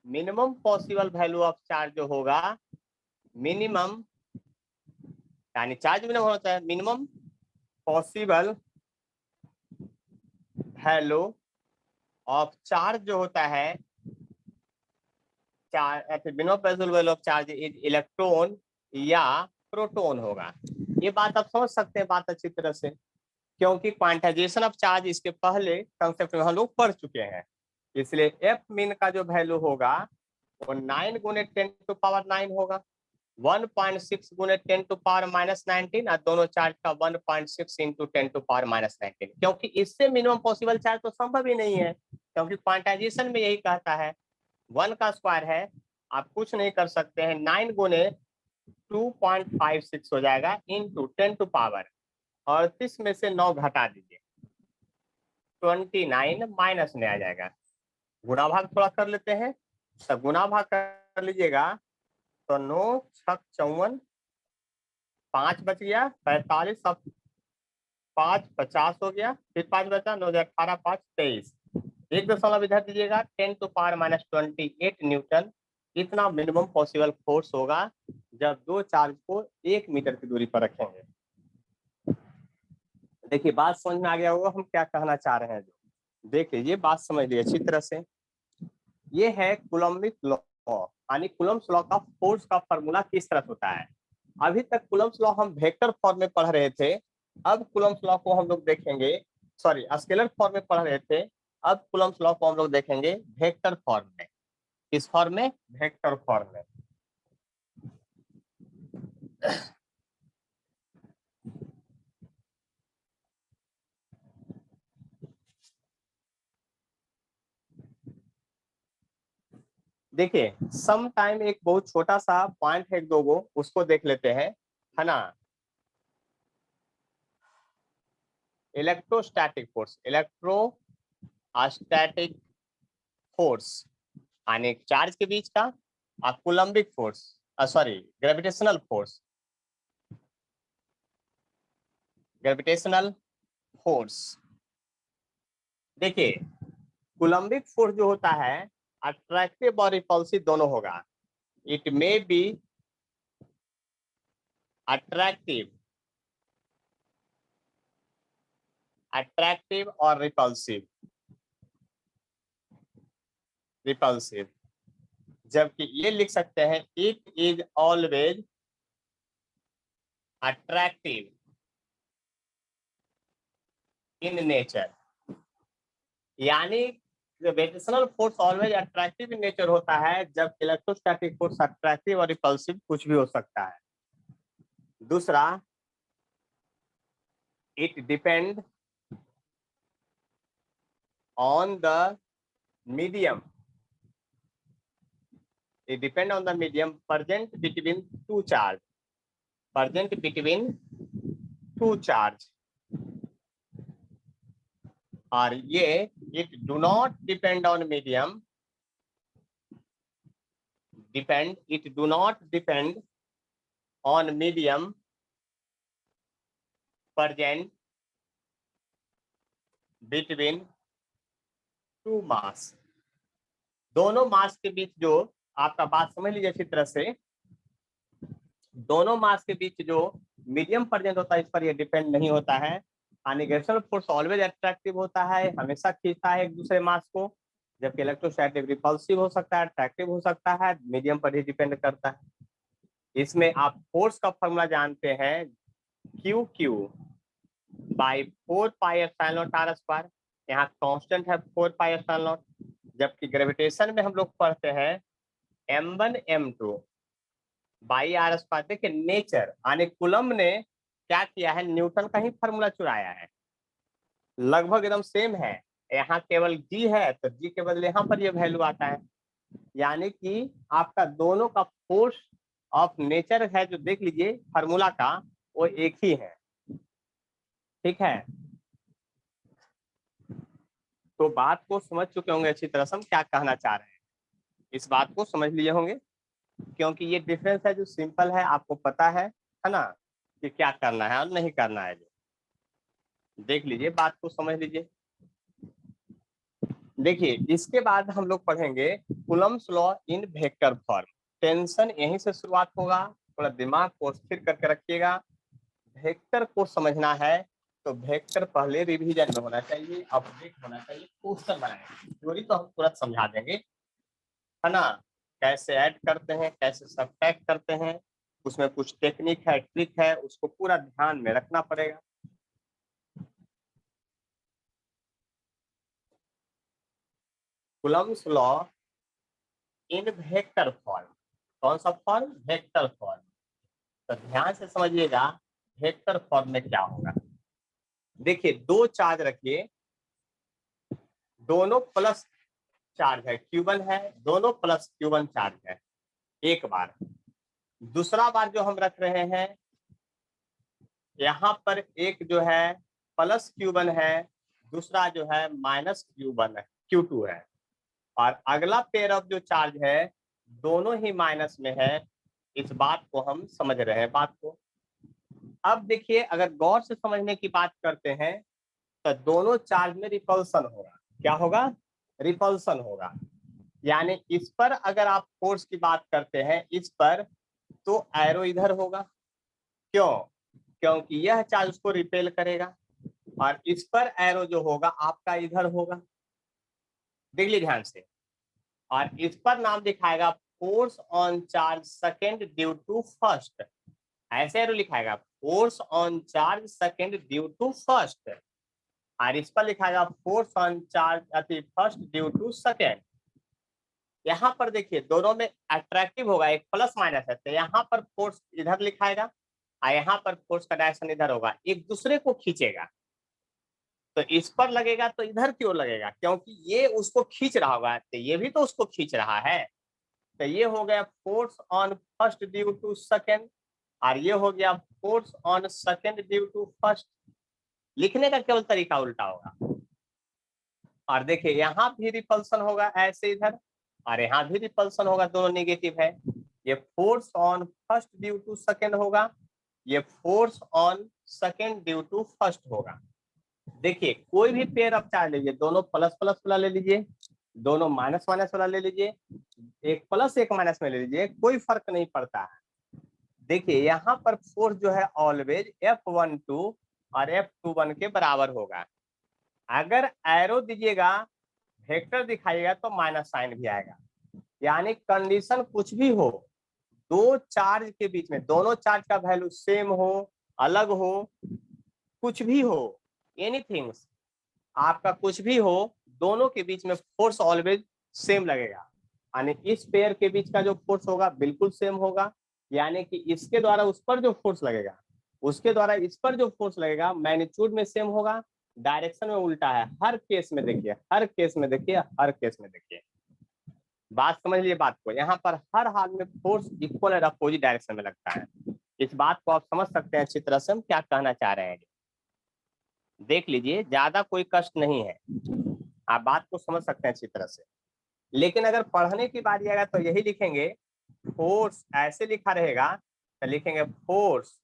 minimum possible value of charge जो होगा, मिनिमम यानी चार्ज मिनिमम होता है, minimum possible value of charge जो होता है, minimum possible value of charge is electron या प्रोटॉन होगा। ये बात आप समझ सकते हैं बात अच्छी तरह से, क्योंकि क्वांटाइजेशन ऑफ चार्ज इसके पहले कंसेप्ट में हम लोग पढ़ चुके हैं, इसलिए एफ मिन का जो वैल्यू होगा वो 9 गुने 10⁹ होगा, 1.6 गुने 10⁻⁻19 और दोनों चार्ज का 1.6 इंटू 10⁻⁻19, क्योंकि इससे मिनिमम पॉसिबल चार्ज तो संभव ही नहीं है, क्योंकि क्वांटाइजेशन में यही कहता है 1 का स्क्वायर है, आप कुछ नहीं कर सकते हैं, 9 गुने 2.56 हो जाएगा इंटू 10⁻, और 30 में से 9 घटा दीजिए, 29 माइनस में आ जाएगा। गुणा भाग थोड़ा कर लेते हैं, तो गुणा भाग कर लीजिएगा, तो 9 छक 54, 5 बच गया 45, अब 5 50 हो गया, फिर 5 बचा, 9 18 5 23, 1 इधर दीजिएगा, 10⁻⁻28 न्यूटन। इतना मिनिमम पॉसिबल फोर्स होगा जब दो चार्ज को 1 मीटर की दूरी पर रखेंगे। देखिए बात समझ में आ गया होगा हम क्या कहना चाह रहे हैं। जो देख लीजिए, बात समझ लीजिए अच्छी तरह से। ये है कूलम्बिक लॉ, यानी कूलम्ब्स लॉ का फोर्स का फॉर्मूला किस तरह होता है। अभी तक कूलम्ब्स लॉ हम वेक्टर फॉर्म में पढ़ रहे थे, अब कूलम्ब्स लॉ को हम लोग देखेंगे, सॉरी स्केलर फॉर्म में पढ़ रहे थे, अब कूलम्ब्स लॉ को हम लोग देखेंगे वेक्टर फॉर्म में। किस फॉर्म में? वेक्टर फॉर्म में। देखिए सम टाइम एक बहुत छोटा सा पॉइंट है, 2 गो, उसको देख लेते हैं, है ना। इलेक्ट्रोस्टैटिक फोर्स, इलेक्ट्रोस्टैटिक फोर्स यानी चार्ज के बीच का, और Coulombic force, sorry gravitational force, gravitational force. देखिए कूलम्बिक फोर्स जो होता है अट्रैक्टिव और रिपल्सिव दोनों होगा। It may be attractive, attractive और रिपल्सिव, रिपल्सिव। जबकि ये लिख सकते हैं it is always attractive in nature, यानी gravitational force always attractive in nature होता है, जब इलेक्ट्रोस्टैटिक फोर्स अट्रैक्टिव और रिपल्सिव कुछ भी हो सकता है। दूसरा, it depend on the medium, it depend on the medium present between two charge, present between two charge, और ये it do not depend on medium, depend, it do not depend on medium present between two mass। दोनों मास के बीच जो, आपका बात समझ लीजिए अच्छी तरह से, दोनों मास के बीच जो मीडियम प्रेजेंट होता है इस पर ये डिपेंड नहीं होता है। ग्रेविटेशनल फोर्स ऑलवेज अट्रैक्टिव होता है, हमेशा खींचता है एक दूसरे मास को, जबकि इलेक्ट्रोस्टैटिक रिपल्सिव हो सकता है, अट्रैक्टिव हो सकता है, मीडियम पर ही डिपेंड करता है। इसमें आप फोर्स का फॉर्मूला जानते हैं, क्यू क्यू बाई 4πε0r², यहाँ कांस्टेंट है 4πε0, जबकि ग्रेविटेशन में हम लोग पढ़ते हैं m1 m2 बाई r²। देखिए नेचर यानी कूलम्ब ने क्या किया है, न्यूटन का ही फॉर्मूला चुराया है, लगभग एकदम सेम है, यहाँ केवल g है तो g के बदले यहाँ पर ये वैल्यू आता है, यानी कि आपका दोनों का फोर्स ऑफ नेचर है, जो देख लीजिए फार्मूला का, वो एक ही है। ठीक है, तो बात को समझ चुके होंगे अच्छी तरह से हम क्या कहना चाह रहे हैं, इस बात को समझ लिए होंगे, क्योंकि ये डिफरेंस है जो सिंपल है, आपको पता है ना, कि क्या करना है और नहीं करना है। जो देख लीजिए, बात को समझ लीजिए। देखिए इसके बाद हम लोग पढ़ेंगे Coulomb's law in vector form. Tension यहीं से शुरुआत होगा, थोड़ा दिमाग को स्थिर करके रखिएगा। वेक्टर को समझना है तो वेक्टर पहले रिवीजन में होना चाहिए, अपडेट होना चाहिए, क्वेश्चन बनाएंगे, थ्योरी तो हम तुरंत समझा देंगे, है ना। कैसे ऐड करते हैं, कैसे सब्ट्रैक्ट करते हैं, उसमें कुछ टेक्निक है, ट्रिक है, उसको पूरा ध्यान में रखना पड़ेगा। Coulomb's law in vector form, कौन सा फॉर्म? Vector form. तो ध्यान से समझिएगा वेक्टर फॉर्म में क्या होगा। देखिए दो चार्ज रखिए, दोनों प्लस चार्ज है, Q1 है, दोनों प्लस Q1 चार्ज है एक बार। दूसरा बार जो हम रख रहे हैं यहाँ पर एक जो है प्लस Q1 है, दूसरा जो है माइनस Q2 है, और अगला पेयर ऑफ जो चार्ज है दोनों ही माइनस में है। इस बात को हम समझ रहे हैं बात को। अब देखिए अगर गौर से समझने की बात करते हैं तो दोनों चार्ज में रिपल्सन होगा। क्या होगा? रिपल्सन होगा। यानी इस पर अगर आप फोर्स की बात करते हैं इस पर, तो एरो इधर होगा। क्यों? क्योंकि यह चार्ज उसको रिपेल करेगा, और इस पर एरो जो होगा आपका इधर होगा। देख लीजिए ध्यान से। और इस पर नाम दिखाएगा force on charge second due to first. ऐसे एरो लिखाएगा force on charge second due to first, और इस पर लिखाएगा force on charge first due to second. यहाँ पर देखिए दोनों में अट्रैक्टिव होगा, एक प्लस माइनस है, तो यहाँ पर फोर्स इधर लिखाएगा और यहाँ पर फोर्स का डायरेक्शन इधर होगा, एक दूसरे को खींचेगा। तो इस पर लगेगा तो इधर की ओर लगेगा, क्योंकि ये उसको खींच रहा होगा, तो ये भी तो उसको खींच रहा है। तो ये हो गया force on first due to second, और ये हो गया force on second due to first. लिखने का केवल तरीका उल्टा होगा। और देखिए यहाँ भी रिपल्सन होगा ऐसे इधर, और यहाँ भी रिपल्सन होगा, दोनों नेगेटिव है। ये force on first due to second होगा, ये force on second due to first होगा। देखिए कोई भी पेयर ऑफ चार्ज लीजिए, दोनों प्लस प्लस वाला ले लीजिए, दोनों माइनस माइनस वाला ले लीजिए, एक प्लस एक माइनस में ले लीजिए, कोई फर्क नहीं पड़ता है। देखिए यहाँ पर फोर्स जो है ऑलवेज F12 और F21 के बराबर होगा। अगर एरो दीजिएगा, वेक्टर दिखाइएगा तो माइनस साइन भी आएगा। यानी कंडीशन कुछ भी हो, दो चार्ज के बीच में, दोनों चार्ज का वैल्यू सेम हो, अलग हो, कुछ भी हो, एनीथिंग्स, आपका कुछ भी हो, दोनों के बीच में फोर्स ऑलवेज सेम लगेगा। यानी इस पेयर के बीच का जो फोर्स होगा बिल्कुल सेम होगा, यानी कि इसके द्वारा उस पर जो फोर्स लगेगा, उसके द्वारा इस पर जो फोर्स लगेगा मैग्नीट्यूड में सेम होगा, डायरेक्शन में उल्टा है। हर केस में देखिए, हर केस में देखिए, हर केस में देखिए। बात समझ लीजिए बात को, यहाँ पर हर हाल में फोर्स इक्वल और अपोजिट डायरेक्शन में लगता है। इस बात को आप समझ सकते हैं अच्छी तरह से हम क्या कहना चाह रहे हैं। देख लीजिए, ज्यादा कोई कष्ट नहीं है, आप बात को समझ सकते हैं अच्छी तरह से। लेकिन अगर पढ़ने की बारी आएगा तो यही लिखेंगे, फोर्स ऐसे लिखा रहेगा तो लिखेंगे force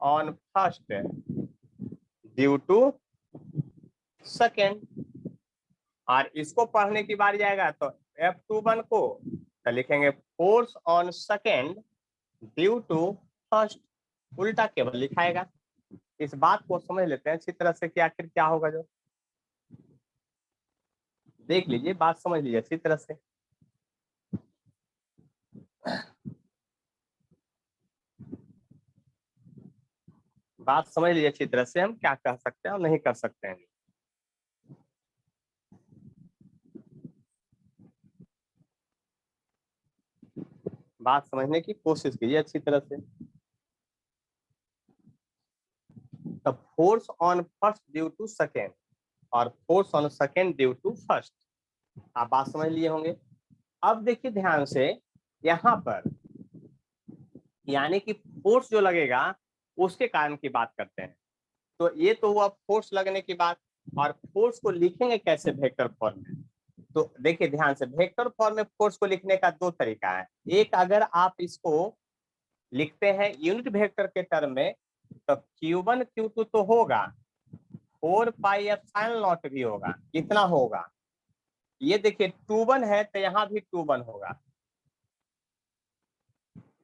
on first due to second, और इसको पढ़ने की बारी आएगा तो F21 को तो लिखेंगे force on second due to first. उल्टा केवल लिखाएगा। इस बात को समझ लेते हैं अच्छी तरह से कि आखिर क्या होगा। जो देख लीजिए, बात समझ लीजिए अच्छी तरह से। बात समझ लीजिए अच्छी तरह से, हम क्या कह सकते हैं और नहीं कर सकते हैं। बात समझने की कोशिश कीजिए अच्छी तरह से। तो force on first due to second और force on second due to first, आप बात समझ लिए होंगे। अब देखिए ध्यान से, यहाँ पर यानी कि फोर्स जो लगेगा उसके कारण की बात करते हैं। तो ये तो हुआ फोर्स लगने की बात, और फोर्स को लिखेंगे कैसे वेक्टर फॉर्म में। तो देखिए ध्यान से, वेक्टर फॉर्म में फोर्स को लिखने का दो तरीका है। एक, अगर आप इसको लिखते हैं यूनिट वेक्टर के टर्म में, तो Q1 Q2 तो होगा, 4 पाई एप्सिलॉन नॉट भी होगा। कितना होगा? ये देखिए 21 है तो यहाँ भी 21 होगा।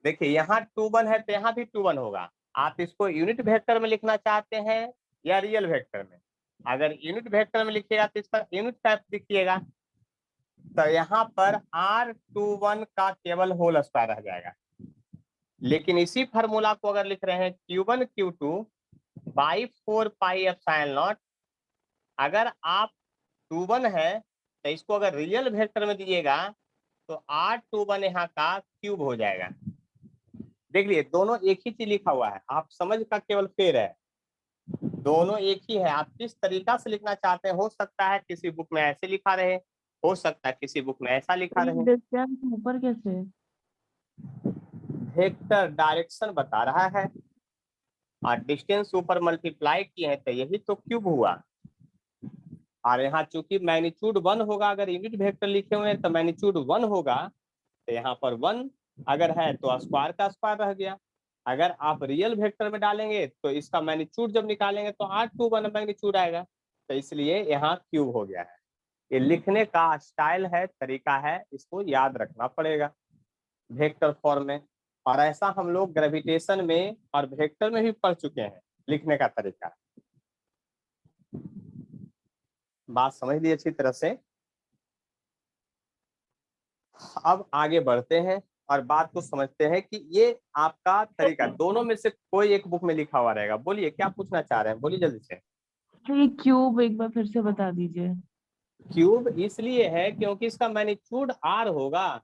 देखिए यहाँ 21 है तो यहाँ भी 21 होगा। आप इसको यूनिट वेक्टर में लिखना चाहते हैं या रियल वेक्टर में? अगर यूनिट वेक्टर में लिखिएगा तो इसका यूनिट टाइप लिखिएगा, तो यहाँ पर R21 का केवल होल स्क्वायर रह जाएगा। लेकिन इसी फार्मूला को अगर लिख रहे हैं Q1 Q2 by 4 pi epsilon not, अगर आप 21 है तो इसको अगर रियल वेक्टर में दीजिएगा तो R21 यहाँ का क्यूब हो जाएगा। देख लिए दोनों एक ही चीज लिखा हुआ है, आप समझ का केवल फेर है, दोनों एक ही है। आप किस तरीका से लिखना चाहते हैं, हो सकता है किसी बुक में ऐसे लिखा रहे, हो सकता है किसी बुक में ऐसा लिखा तो ये रहे। डिस्टेंस ऊपर कैसे है? वेक्टर डायरेक्शन बता रहा है और डिस्टेंस ऊपर मल्टीप्लाई किए हैं तो यही तो क्यूब हुआ। और यहाँ चूंकि मैग्नीट्यूड 1 होगा, अगर यूनिट वेक्टर लिखे हुए हैं तो मैग्नीट्यूड 1 होगा, तो यहाँ पर 1 अगर है तो स्क्वायर का स्क्वायर रह गया। अगर आप रियल वेक्टर में डालेंगे तो इसका मैग्नीट्यूड जब निकालेंगे तो R21 मैग्नीट्यूड आएगा, तो इसलिए यहाँ क्यूब हो गया है। ये लिखने का स्टाइल है, तरीका है, इसको याद रखना पड़ेगा वेक्टर फॉर्म में। और ऐसा हम लोग ग्रेविटेशन में और वेक्टर में भी पढ़ चुके हैं लिखने का तरीका। बात समझ ली अच्छी तरह से। अब आगे बढ़ते हैं और बात को समझते हैं कि ये आपका तरीका दोनों में से कोई एक बुक में लिखा हुआ रहेगा। बोलिए क्या पूछना चाह रहे हैं, बोलिए जल्दी से। तो ये क्यूब एक बार फिर से बता दीजिए। क्यूब इसलिए है क्योंकि इसका मैग्नीट्यूड R होगा,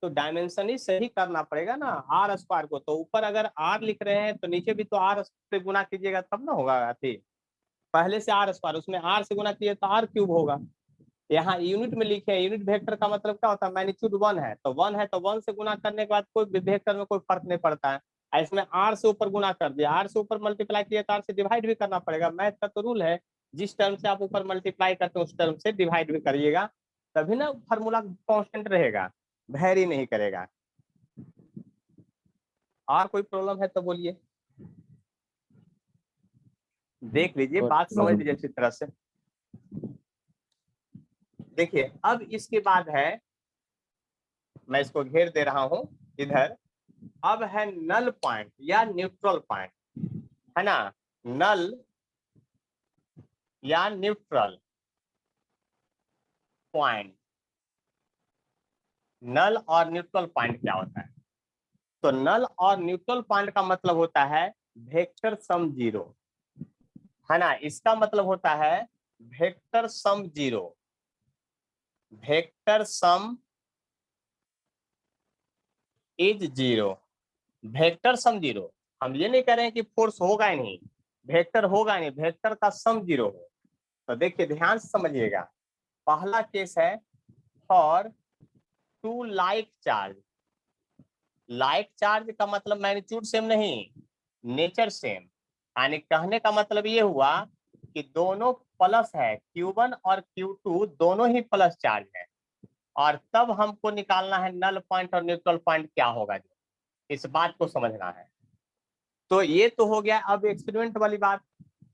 तो डायमेंशन ही सही करना पड़ेगा ना R स्क्वायर को। तो ऊपर अगर R लिख रहे हैं तो नीचे भी तो R से गुना कीजिएगा तब ना होगा। पहले से R स्क्वायर, उसमें R से गुना कीजिए तो R क्यूब होगा। यहाँ यूनिट में लिखे हैं, यूनिट वेक्टर का मतलब क्या होता है, मैग्नीट्यूड 1 है तो 1 है तो 1 से गुना करने के बाद कोई वेक्टर में कोई फर्क नहीं पड़ता है। इसमें R से ऊपर गुना कर दिया, R से ऊपर मल्टीप्लाई किया तो R से डिवाइड भी करना पड़ेगा। मैथ का तो रूल है, जिस टर्म से आप ऊपर मल्टीप्लाई करते हैं उस टर्म से डिवाइड भी करिएगा, तभी ना फार्मूला कांस्टेंट रहेगा, वेरी नहीं करेगा। और कोई प्रॉब्लम है तो बोलिए, देख लीजिए, बात समझ लीजिए अच्छी तरह से। देखिए अब इसके बाद है, मैं इसको घेर दे रहा हूं इधर। अब है नल पॉइंट या न्यूट्रल पॉइंट, है ना। नल या न्यूट्रल पॉइंट, नल और न्यूट्रल पॉइंट क्या होता है? तो नल और न्यूट्रल पॉइंट का मतलब होता है वेक्टर सम जीरो, है ना। इसका मतलब होता है vector sum zero, vector sum is zero, vector sum zero. हम ये नहीं कह रहे हैं कि फोर्स होगा ही नहीं, वेक्टर होगा नहीं, वेक्टर का सम जीरो हो। तो देखिए ध्यान से समझिएगा, पहला केस है for two like charge. Like charge का मतलब मैग्नीट्यूड सेम नहीं, नेचर सेम। यानी कहने का मतलब ये हुआ कि दोनों प्लस है, Q1 और Q2 दोनों ही प्लस चार्ज है, और तब हमको निकालना है नल पॉइंट और न्यूट्रल पॉइंट क्या होगा, जो इस बात को समझना है। तो ये तो हो गया। अब एक्सपेरिमेंट वाली बात,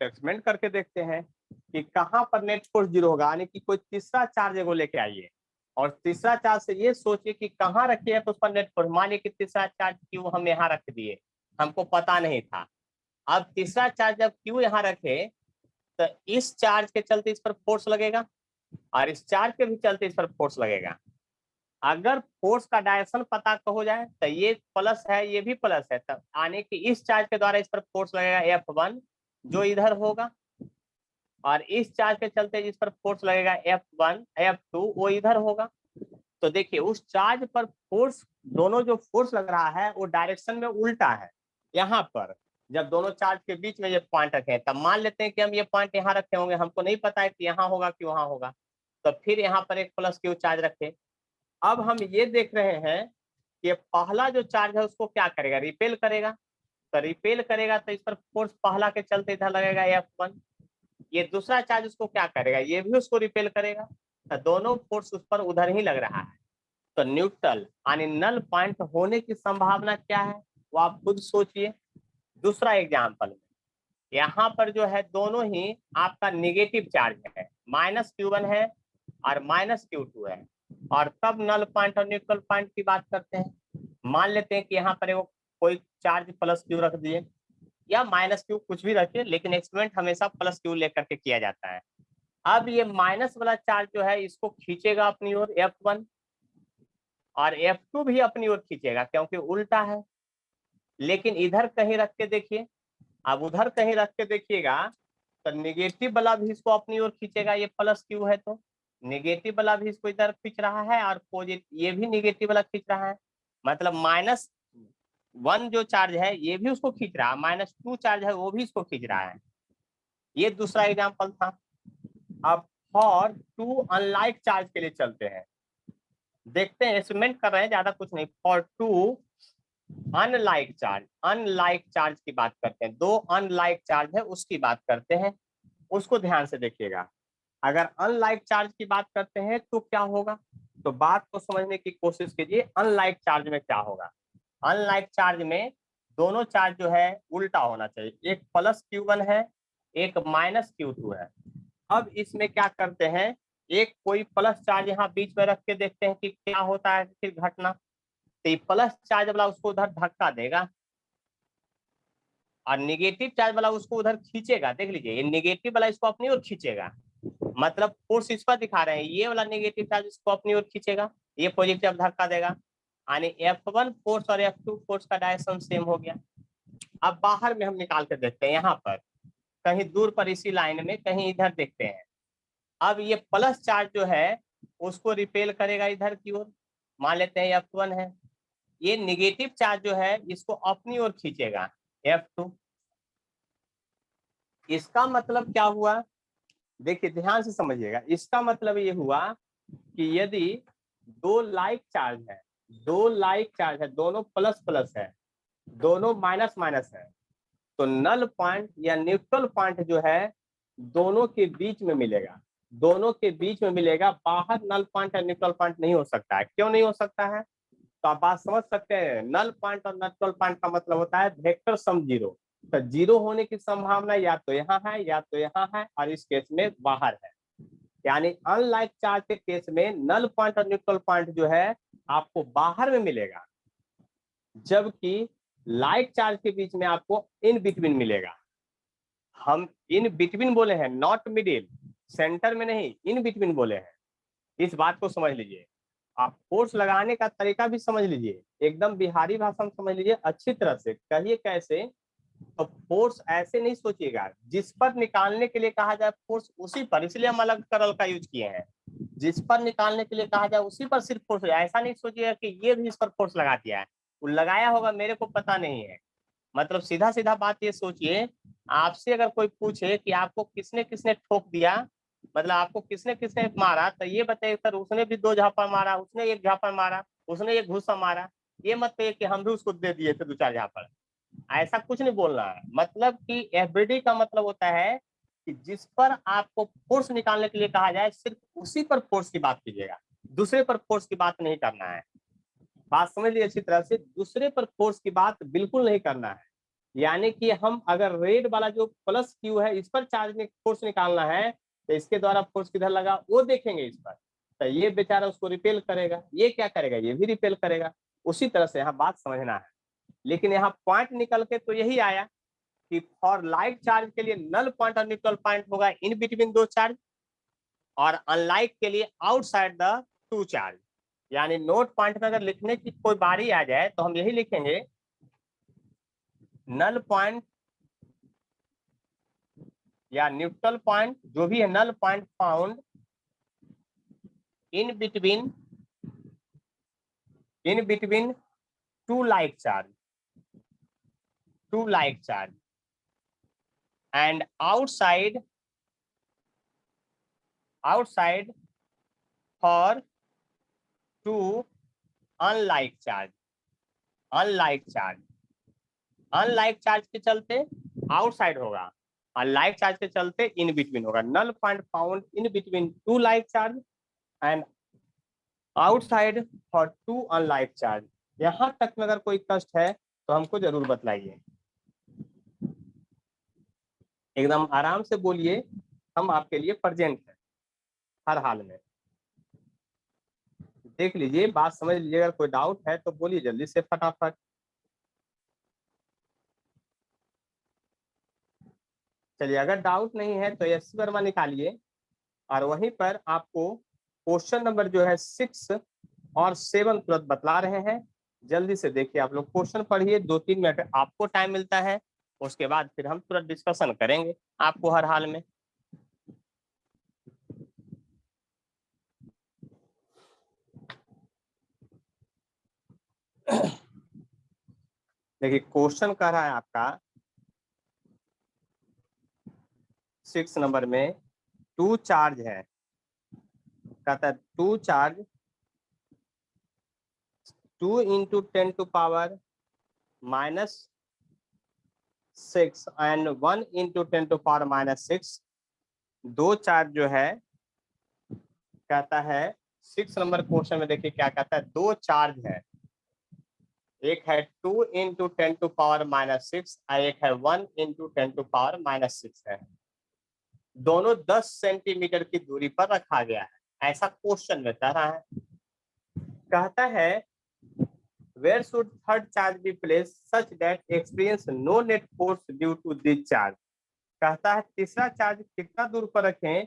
एक्सपेरिमेंट करके देखते हैं कि कहाँ पर नेट फोर्स जीरो होगा। यानी कि कोई तीसरा चार्ज को लेके आइए और तीसरा चार्ज से ये सोचिए कि कहाँ रखिए तो उस पर नेट फोर्स। मान लीजिए कि तीसरा चार्ज क्यू हम यहाँ रख दिए, हमको पता नहीं था। अब तीसरा चार्ज जब क्यू यहाँ रखे तो इस चार्ज के चलते इस पर फोर्स लगेगा और इस चार्ज के भी चलते इस पर फोर्स लगेगा। अगर फोर्स का डायरेक्शन पता तो हो जाए तो ये प्लस है ये भी प्लस है, तब आने की इस चार्ज के द्वारा इस पर फोर्स लगेगा F1 जो इधर होगा, और इस चार्ज के चलते जिस पर फोर्स लगेगा F1 F2 वो इधर होगा। तो देखिए उस चार्ज पर फोर्स, दोनों जो फोर्स लग रहा है वो डायरेक्शन में उल्टा है। यहाँ पर जब दोनों चार्ज के बीच में ये पॉइंट रखे तब मान लेते हैं कि हम ये पॉइंट यहाँ रखे होंगे, हमको नहीं पता है कि यहाँ होगा कि वहां होगा, तो फिर यहाँ पर एक प्लस क्यू चार्ज रखे। अब हम ये देख रहे हैं कि पहला जो चार्ज है उसको क्या करेगा, रिपेल करेगा। तो रिपेल करेगा तो इस पर फोर्स पहला के चलते इधर लगेगा F1। ये दूसरा चार्ज उसको क्या करेगा, ये भी उसको रिपेल करेगा, तो दोनों फोर्स उस पर उधर ही लग रहा है। तो न्यूट्रल यानी नल पॉइंट होने की संभावना क्या है वो आप खुद सोचिए। दूसरा एग्जाम्पल में यहाँ पर जो है दोनों ही आपका निगेटिव चार्ज है, -Q1 है और -Q2 है, और तब नल पॉइंट और न्यूट्रल पॉइंट की बात करते हैं। मान लेते हैं कि यहाँ पर वो कोई चार्ज +Q रख दिए या -Q, कुछ भी रखिए, लेकिन एक्सपेरिमेंट हमेशा +Q लेकर के किया जाता है। अब ये माइनस वाला चार्ज जो है इसको खींचेगा अपनी ओर F1, और F2 भी अपनी ओर खींचेगा क्योंकि उल्टा है। लेकिन इधर कहीं रख के देखिए, अब उधर कहीं रख के देखिएगा तो निगेटिव वाला भी इसको अपनी ओर खींचेगा, ये +Q है तो। नेगेटिव वाला भी इसको इधर खींच रहा है और पॉजिटिव ये भी नेगेटिव वाला खींच रहा है, मतलब -1 जो चार्ज है ये भी उसको खींच रहा है, -2 चार्ज है वो भी इसको खींच रहा है। ये दूसरा एग्जाम्पल था। अब फॉर 2 अनलाइक चार्ज के लिए चलते हैं, देखते हैं, एक्सपेरिमेंट कर रहे हैं, ज्यादा कुछ नहीं। फॉर 2 अनलाइक चार्ज की बात करते हैं, 2 अनलाइक चार्ज है उसकी बात करते हैं, उसको ध्यान से देखिएगा। अगर अनलाइक चार्ज की बात करते हैं तो क्या होगा, तो बात को समझने की कोशिश कीजिए। अनलाइक चार्ज में क्या होगा, अनलाइक चार्ज में दोनों चार्ज जो है उल्टा होना चाहिए, एक +Q1 है एक -Q2 है। अब इसमें क्या करते हैं, एक कोई प्लस चार्ज यहाँ बीच में रख के देखते हैं कि क्या होता है फिर घटना। तो ये प्लस चार्ज वाला उसको उधर धक्का देगा और निगेटिव चार्ज वाला उसको उधर खींचेगा। देख लीजिए, ये निगेटिव वाला इसको अपनी ओर खींचेगा, मतलब फोर्स इस पर दिखा रहे हैं, ये वाला नेगेटिव चार्ज इसको अपनी ओर खींचेगा, ये पॉजिटिव धक्का देगा, यानी F1 फोर्स और F2 फोर्स का डायरेक्शन सेम हो गया। अब बाहर में हम निकाल के देखते हैं, यहाँ पर कहीं दूर पर इसी लाइन में कहीं इधर देखते हैं। अब ये प्लस चार्ज जो है उसको रिपेल करेगा इधर की ओर, मान लेते हैं F1 है, ये निगेटिव चार्ज जो है इसको अपनी ओर खींचेगा F2। इसका मतलब क्या हुआ, देखिए ध्यान से समझिएगा, इसका मतलब ये हुआ कि यदि 2 लाइक चार्ज है, 2 लाइक चार्ज है, दोनों प्लस प्लस है, दोनों माइनस माइनस है, तो नल पॉइंट या न्यूट्रल पॉइंट जो है दोनों के बीच में मिलेगा, दोनों के बीच में मिलेगा। बाहर नल पॉइंट या न्यूट्रल पॉइंट नहीं हो सकता है। क्यों नहीं हो सकता है, तो आप बात समझ सकते हैं। नल पॉइंट और न्यूट्रल पॉइंट का मतलब होता है वेक्टर सम 0, तो 0 होने की संभावना या तो यहाँ है या तो यहाँ है, और इस केस में बाहर है। यानी अनलाइक चार्ज के केस में नल पॉइंट और न्यूट्रल पॉइंट जो है आपको बाहर में मिलेगा, जबकि लाइक चार्ज के बीच में आपको इन बिटवीन मिलेगा। हम इन बिटवीन बोले हैं, नॉट मिडिल, सेंटर में नहीं, इन बिटवीन बोले हैं। इस बात को समझ लीजिए। आप फोर्स लगाने का तरीका भी समझ लीजिए, एकदम बिहारी भाषा में समझ लीजिए अच्छी तरह से। कहिए कैसे, तो फोर्स ऐसे नहीं सोचिएगा, जिस पर निकालने के लिए कहा जाए फोर्स उसी पर, इसलिए हम अलग तरल का यूज किए हैं। जिस पर निकालने के लिए कहा जाए उसी पर सिर्फ फोर्स, ऐसा नहीं सोचिएगा कि ये भी इस पर फोर्स लगा दिया है, वो लगाया होगा मेरे को पता नहीं है। मतलब सीधा सीधा बात ये सोचिए, आपसे अगर कोई पूछे कि आपको किसने किसने ठोक दिया, मतलब आपको किसने किसने मारा, तो ये बताइए सर उसने भी 2 झापड़ मारा, उसने 1 झापड़ मारा, उसने 1 घूसा मारा। ये मत कहिए कि हम भी उसको दे दिए थे 2-4 झापड़, ऐसा कुछ नहीं बोलना है। मतलब कि एवरीडे का मतलब होता है कि जिस पर आपको फोर्स निकालने के लिए कहा जाए सिर्फ उसी पर फोर्स की बात कीजिएगा, दूसरे पर फोर्स की बात नहीं करना है। बात समझ लीजिए अच्छी तरह से, दूसरे पर फोर्स की बात बिल्कुल नहीं करना है। यानी कि हम अगर रेड वाला जो +Q है इस पर चार्ज में फोर्स निकालना है, तो इसके द्वारा फोर्स किधर लगा वो देखेंगे इस पर, तो ये बेचारा उसको रिपेल करेगा, ये क्या करेगा, ये भी रिपेल करेगा। उसी तरह से यहाँ बात समझना है। लेकिन यहाँ पॉइंट निकल के तो यही आया कि फॉर लाइक चार्ज के लिए नल पॉइंट और न्यूट्रल पॉइंट होगा इन बिटवीन 2 चार्ज, और अनलाइक के लिए आउटसाइड द 2 चार्ज। यानी नोट पॉइंट में अगर लिखने की कोई बारी आ जाए तो हम यही लिखेंगे, नल पॉइंट या न्यूट्रल पॉइंट जो भी है, null point found in between 2 like charge and outside for 2 unlike charge के चलते आउटसाइड होगा, अनलाइक चार्ज के चलते इन बिटवीन होगा। Null point found in between 2 like charge and outside for 2 unlike charge. यहां तक में अगर कोई कष्ट है तो हमको जरूर बतलाइए, एकदम आराम से बोलिए, हम आपके लिए प्रेजेंट है हर हाल में। देख लीजिए, बात समझ लीजिए, अगर कोई डाउट है तो बोलिए जल्दी से फटाफट। चलिए, अगर डाउट नहीं है तो एस वर्मा निकालिए, और वहीं पर आपको क्वेश्चन नंबर जो है 6 और 7 तुरंत बतला रहे हैं। जल्दी से देखिए, आप लोग क्वेश्चन पढ़िए, 2-3 मिनट आपको टाइम मिलता है, उसके बाद फिर हम तुरंत डिस्कशन करेंगे आपको हर हाल में। देखिए क्वेश्चन कह रहा है आपका 6 नंबर में 2 चार्ज है, कहता है 2 charge 2 into 10 to power -6 and 1 into 10 to power -6, दो चार्ज जो है कहता है 6 नंबर क्वेश्चन में देखिए क्या कहता है, दो चार्ज है, एक है 2 इंटू 10 टू पावर -6 और एक है 1 इंटू 10 टू पावर -6 है, दोनों 10 सेंटीमीटर की दूरी पर रखा गया है, ऐसा क्वेश्चन में कह रहा है। कहता है where should third charge be placed such that experience no net force due to this charge। कहता है तीसरा चार्ज कितना दूर पर रखें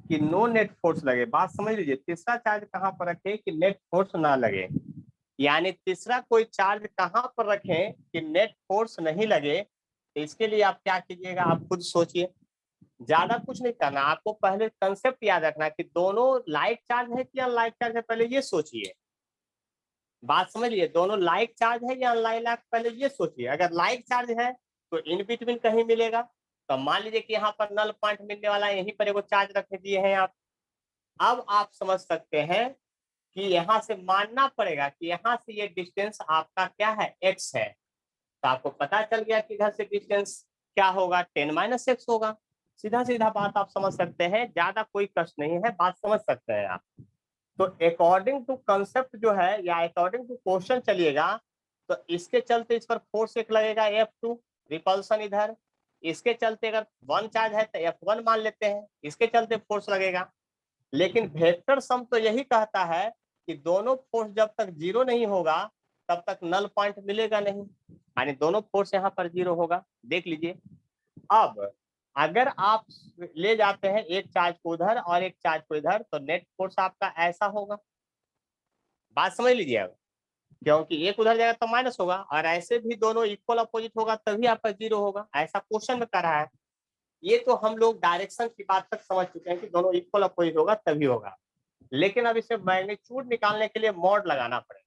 कि नो नेट फोर्स लगे। बात समझ लीजिए, तीसरा चार्ज कहां पर रखें कि नेट फोर्स ना लगे, यानी तीसरा कोई चार्ज कहां पर रखें कि नेट फोर्स नहीं लगे। तो इसके लिए आप क्या कीजिएगा, आप खुद सोचिए, ज्यादा कुछ नहीं करना, आपको पहले कंसेप्ट याद रखना कि दोनों लाइक चार्ज है कि अनलाइक चार्ज है, पहले ये सोचिए। बात समझ लिए, दोनों लाइक चार्ज है या अनलाइक, पहले ये सोचिए। अगर लाइक चार्ज है तो इन बिटवीन कहीं मिलेगा, तो मान लीजिए कि यहाँ पर नल पॉइंट मिलने वाला है, यहीं पर एगो चार्ज रख दिए हैं आप। अब आप समझ सकते हैं कि यहाँ से मानना पड़ेगा कि यहाँ से ये डिस्टेंस आपका क्या है, x है। तो आपको पता चल गया कि इधर से डिस्टेंस क्या होगा, 10 - x होगा। सीधा सीधा बात आप समझ सकते हैं, ज्यादा कोई कष्ट नहीं है, बात समझ सकते हैं आप। तो अकॉर्डिंग टू कंसेप्ट जो है या अकॉर्डिंग टू क्वेश्चन चलिएगा, तो इसके चलते इस पर फोर्स एक लगेगा F2, रिपल्सन इधर। इसके चलते अगर 1 चार्ज है तो F1 मान लेते हैं, इसके चलते फोर्स लगेगा। लेकिन वेक्टर सम तो यही कहता है कि दोनों फोर्स जब तक 0 नहीं होगा तब तक नल पॉइंट मिलेगा नहीं, यानी दोनों फोर्स यहाँ पर 0 होगा। देख लीजिए, अब अगर आप ले जाते हैं एक चार्ज को उधर और एक चार्ज को इधर, तो नेट फोर्स आपका ऐसा होगा। बात समझ लीजिए अब, क्योंकि एक उधर जाएगा तो माइनस होगा, और ऐसे भी दोनों इक्वल अपोजिट होगा तभी आपका 0 होगा, ऐसा क्वेश्चन में कर रहा है। ये तो हम लोग डायरेक्शन की बात तक समझ चुके हैं कि दोनों इक्वल अपोजिट होगा तभी होगा। लेकिन अब इसे मैग्नीट्यूड निकालने के लिए मॉड लगाना पड़ेगा,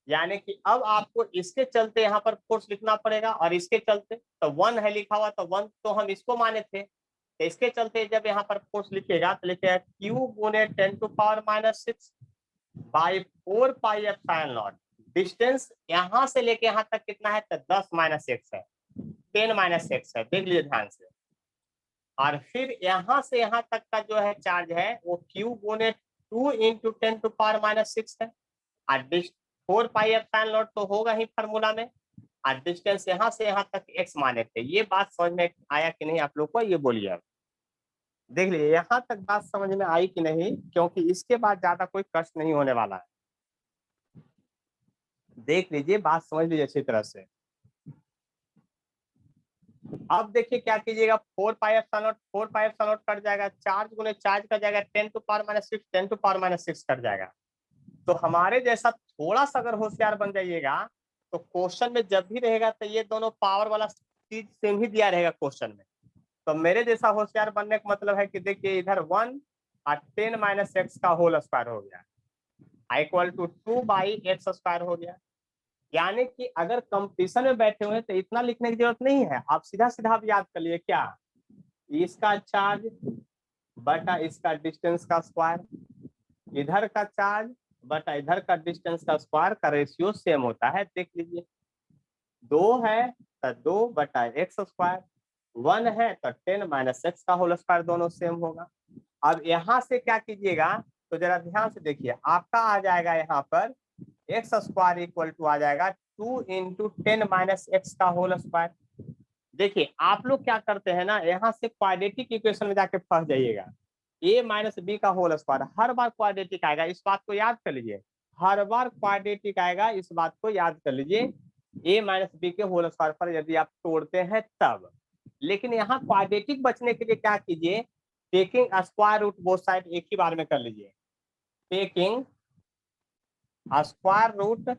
यानी कि अब आपको इसके चलते यहाँ पर फोर्स लिखना पड़ेगा और इसके चलते, तो 1 है लिखा हुआ, तो 1 तो हम इसको माने थे, तो इसके चलते जब यहाँ पर फोर्स लिखेगा तो लिखेगा Q गुने 10 to power -6 by 4 pi epsilon naught. Distance यहाँ से लेके यहाँ तक कितना है, तो 10 - x है, 10 - x है, देख लीजिए ध्यान से। और फिर यहाँ से यहाँ तक का जो है चार्ज है वो Q गुने 2 इंटू 10 टू पावर -6 है, और 4 पाई एप्सिलॉन नॉट तो होगा ही फार्मूला में, और डिस्टेंस यहाँ से यहाँ तक x माने थे। ये बात समझ में आया कि नहीं आप लोग को, ये बोलिए अब। देख लीजिए यहाँ तक बात समझ में आई कि नहीं, क्योंकि इसके बाद ज्यादा कोई कष्ट नहीं होने वाला है। देख लीजिए, बात समझ लीजिए अच्छी तरह से। अब देखिए क्या कीजिएगा, 4 pi epsilon naught 4 pi epsilon naught cut जाएगा, चार्ज गुने चार्ज कट जाएगा, 10 टू पावर -6 10 टू पावर -6 कट जाएगा। तो हमारे जैसा थोड़ा सा अगर होशियार बन जाइएगा तो क्वेश्चन में जब भी रहेगा तो ये दोनों पावर वाला चीज सेम ही दिया रहेगा क्वेश्चन में। तो मेरे जैसा होशियार बनने का मतलब है कि देखिए इधर 1 और 10 - x का होल स्क्वायर हो गया equal to 2 by x square हो गया। यानी कि अगर कंपटीशन में बैठे हुए हैं तो इतना लिखने की जरूरत नहीं है, आप सीधा सीधा आप याद कर लिए क्या, इसका चार्ज बटा इसका डिस्टेंस का स्क्वायर, इधर का चार्ज बटा इधर का डिस्टेंस का स्क्वायर का रेशियो सेम होता है। देख लीजिए, 2 है तो 2 बटा x स्क्वायर, 1 है तो 10 - x का होल स्क्वायर, दोनों सेम होगा। अब यहाँ से क्या कीजिएगा, तो जरा ध्यान से देखिए, आपका आ जाएगा यहाँ पर x स्क्वायर इक्वल टू आ जाएगा 2 इंटू 10 - x का होल स्क्वायर। देखिए आप लोग क्या करते हैं ना, यहाँ से क्वाड्रेटिक इक्वेशन में जाके फंस जाइएगा। a माइनस बी का होल स्क्वायर हर बार क्वाड्रेटिक आएगा, इस बात को याद कर लीजिए, हर बार क्वाड्रेटिक आएगा, इस बात को याद कर लीजिए। a माइनस बी के होल स्क्वायर पर यदि आप तोड़ते हैं तब। लेकिन यहाँ क्वाड्रेटिक बचने के लिए क्या कीजिए, taking square root both side एक ही बार में कर लीजिए, taking square root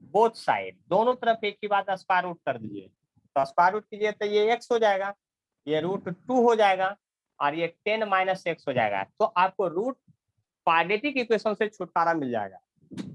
both side, दोनों तरफ एक ही बात स्क्वायर रूट कर दीजिए। तो स्क्वायर रूट कीजिए तो ये x हो जाएगा, ये √2 हो जाएगा, और ये 10 - x हो जाएगा। तो आपको रूट क्वाड्रेटिक इक्वेशन से छुटकारा मिल जाएगा।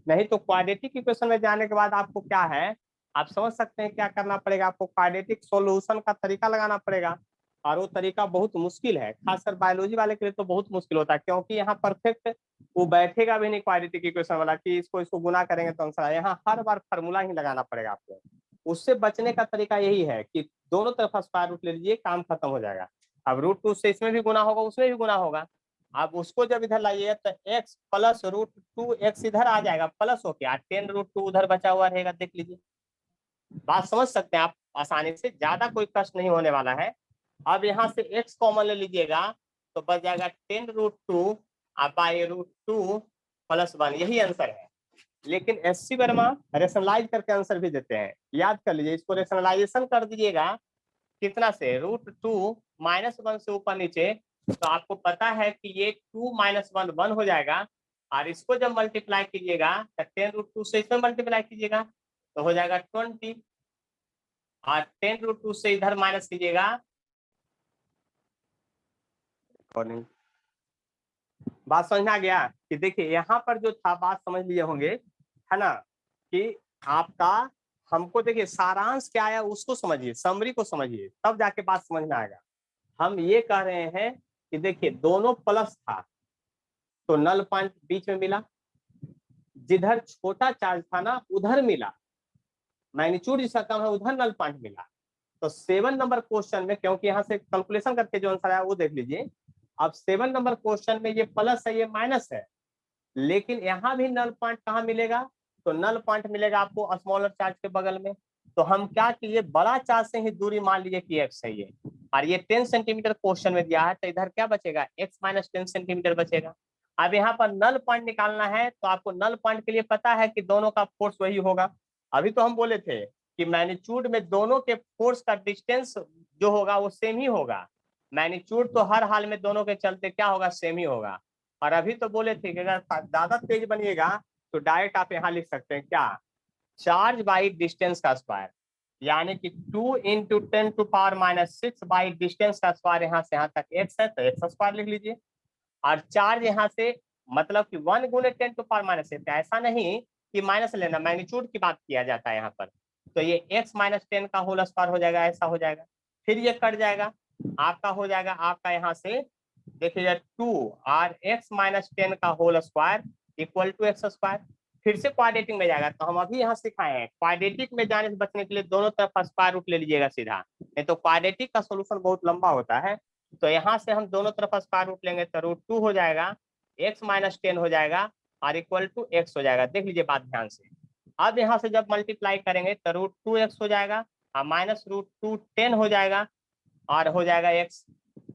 नहीं तो क्वाड्रेटिक इक्वेशन में जाने के बाद आपको क्या है, आप समझ सकते हैं क्या करना पड़ेगा, आपको क्वाड्रेटिक सॉल्यूशन का तरीका लगाना पड़ेगा, और वो तरीका बहुत मुश्किल है, खासकर बायोलॉजी वाले के लिए तो बहुत मुश्किल होता है, क्योंकि यहाँ परफेक्ट वो बैठेगा भी नहीं क्वाड्रेटिक इक्वेशन वाला कि इसको गुना करेंगे तो आंसर आएगा। यहाँ हर बार फार्मूला ही लगाना पड़ेगा आपको। उससे बचने का तरीका यही है कि दोनों तरफ स्क्वायर रूट ले लीजिए, काम खत्म हो जाएगा। अब √2 से इसमें भी गुना होगा, उसमें भी गुना होगा। आप उसको जब इधर लाइए तो x प्लस √2 x इधर आ जाएगा प्लस हो गया, 10√2 उधर बचा हुआ रहेगा। देख लीजिए, बात समझ सकते हैं आप आसानी से, ज्यादा कोई कष्ट नहीं होने वाला है। अब यहाँ से x कॉमन ले लीजिएगा तो बच जाएगा 10√2 बाई √2 प्लस 1, यही आंसर है। लेकिन SC वर्मा रेशनलाइज करके आंसर भी देते हैं, याद कर लीजिए। इसको रेशनलाइजेशन कर दीजिएगा कितना से, √2 -1 से ऊपर नीचे, तो आपको पता है कि ये 2 - 1 1 हो जाएगा। और इसको जब मल्टीप्लाई कीजिएगा तो 10√2 से इसमें मल्टीप्लाई कीजिएगा तो हो जाएगा 20, और 10√2 से इधर माइनस कीजिएगा। बात समझ में आ गया कि देखिए यहाँ पर जो था, बात समझ लिए होंगे है ना, कि आपका हमको देखिए सारांश क्या आया उसको समझिए, समरी को समझिए, तब जाके बात समझ में आएगा। हम ये कह रहे हैं कि देखिए दोनों प्लस था तो नल पॉइंट बीच में मिला, जिधर छोटा चार्ज था ना उधर मिला, मैग्नीट्यूड जिसका कम है उधर नल पॉइंट मिला। तो 7 नंबर क्वेश्चन में, क्योंकि यहाँ से कैलकुलेशन करके जो आंसर आया वो देख लीजिए। अब 7 नंबर क्वेश्चन में ये प्लस है ये माइनस है, लेकिन यहाँ भी नल पॉइंट कहाँ मिलेगा, तो नल पॉइंट मिलेगा आपको स्मॉलर चार्ज के बगल में। तो हम क्या किए, बड़ा चार्ज से ही दूरी मान लीजिए कि x है ये, और ये 10 सेंटीमीटर क्वेश्चन में दिया है, तो इधर क्या बचेगा, x - 10 सेंटीमीटर बचेगा। अब यहाँ पर नल पॉइंट निकालना है, तो आपको नल पॉइंट के लिए पता है कि दोनों का फोर्स वही होगा। अभी तो हम बोले थे कि मैग्नीट्यूड में दोनों के फोर्स का डिस्टेंस जो होगा वो सेम ही होगा। मैग्नीट्यूड तो हर हाल में दोनों के चलते क्या होगा, सेम ही होगा। और अभी तो बोले थे कि अगर ज्यादा तेज बनिएगा तो डायरेक्ट आप यहाँ लिख सकते हैं क्या, चार्ज बाई डिस्टेंस का स्क्वायर, यानी कि 2 × 10⁻⁻6 बाई डिस्टेंस का स्क्वायर, यहाँ से यहाँ तक x है तो x स्क्वायर लिख लीजिए। और चार्ज यहाँ से मतलब कि 1 × 10⁻⁻6, ऐसा नहीं कि माइनस लेना, मैग्नीट्यूड की बात किया जाता है यहाँ पर। तो ये x - 10 का होल स्क्वायर हो जाएगा, ऐसा हो जाएगा। फिर ये कट जाएगा, आपका हो जाएगा आपका यहाँ से देखिए 2 और x - 10 का whole square equal to x square. फिर से क्वाड्रेटिक में जाएगा, तो हम अभी यहाँ सिखाए हैं क्वाड्रेटिक में जाने से बचने के लिए दोनों तरफ स्क्वायर रूट ले लीजिएगा सीधा, नहीं तो क्वाड्रेटिक का सोल्यूशन बहुत लंबा होता है। तो यहाँ से हम दोनों तरफ स्क्वायर रूट लेंगे तो √2 हो जाएगा, x - 10 हो जाएगा और इक्वल टू x हो जाएगा। देख लीजिए बात ध्यान से। अब यहाँ से जब मल्टीप्लाई करेंगे तो √2x हो जाएगा और -√2 10 हो जाएगा और हो जाएगा x।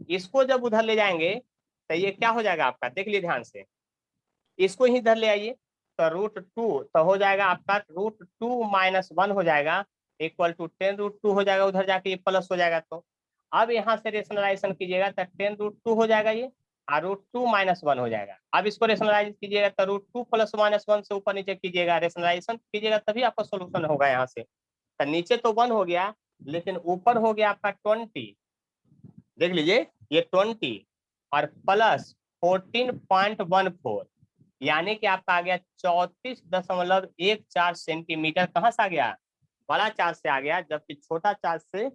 इसको जब उधर ले जाएंगे तो ये क्या हो जाएगा आपका, देख लीजिए ध्यान से, इसको ही इधर ले आइए तो √2 तो हो जाएगा आपका √2 - 1 हो जाएगा इक्वल टू 10√2 हो जाएगा, उधर जाके ये प्लस हो जाएगा। तो अब यहाँ से रेशनलाइजेशन कीजिएगा तो 10√2 हो जाएगा ये, और √2 - 1 हो जाएगा। अब इसको रेशनलाइज कीजिएगा तो √2 + -1 से ऊपर नीचे कीजिएगा, रेशनलाइजेशन कीजिएगा तभी आपका सोल्यूशन होगा। यहाँ से तो नीचे तो 1 हो गया लेकिन ऊपर हो गया आपका 20, देख लीजिए ये 20 और प्लस 14.14, यानी कि आपका आ गया 34.14 सेंटीमीटर। कहाँ से आ गया, बड़ा चार्ज से आ गया, जबकि छोटा चार्ज से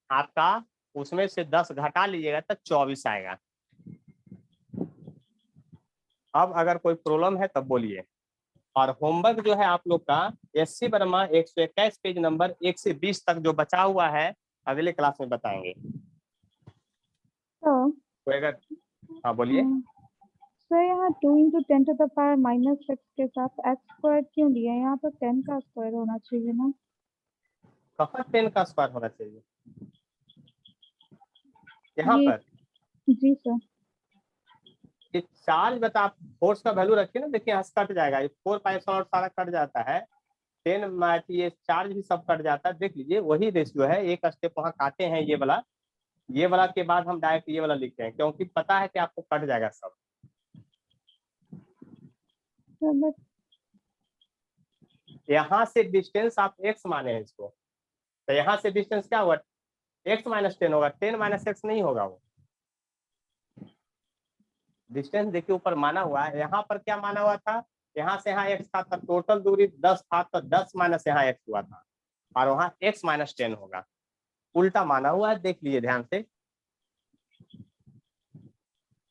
आपका उसमें से 10 घटा लीजिएगा तो 24 आएगा। अब अगर कोई प्रॉब्लम है तब बोलिए। और होमवर्क जो है आप लोग का SC वर्मा 121 पेज नंबर 1 से 20 तक जो बचा हुआ है अगले क्लास में बताएंगे। तो अगर हाँ बोलिए। सर यहाँ 2 × 10⁻⁻6 के साथ x स्क्वायर क्यों दिया है? यहाँ पर 10 का स्क्वायर होना चाहिए ना। कहाँ 10 का स्क्वायर होना चाहिए, यहाँ ये पर जी सर। ये चार्ज बता, आप फोर्स का वैल्यू रखिए ना, देखिए यहाँ से कट जाएगा, ये 4 5 और सारा कट जाता है, 10 मैच ये चार्ज भी सब कट जाता है। देख लीजिए वही रेशियो है, एक स्टेप वहाँ काटे हैं ये वाला के बाद हम डायरेक्ट ये वाला लिखते हैं, क्योंकि पता है कि आपको कट जाएगा सब। यहाँ से डिस्टेंस आप x माने हैं इसको, तो यहाँ से डिस्टेंस क्या होगा, x - 10 होगा, 10 - x नहीं होगा वो डिस्टेंस। देखिए ऊपर माना हुआ है, यहाँ पर क्या माना हुआ था, यहाँ से यहाँ x था तो टोटल दूरी 10 था, तो 10 माइनस यहाँ x हुआ था, और वहां x माइनस 10 होगा। उल्टा माना हुआ है, देख लीजिए ध्यान से।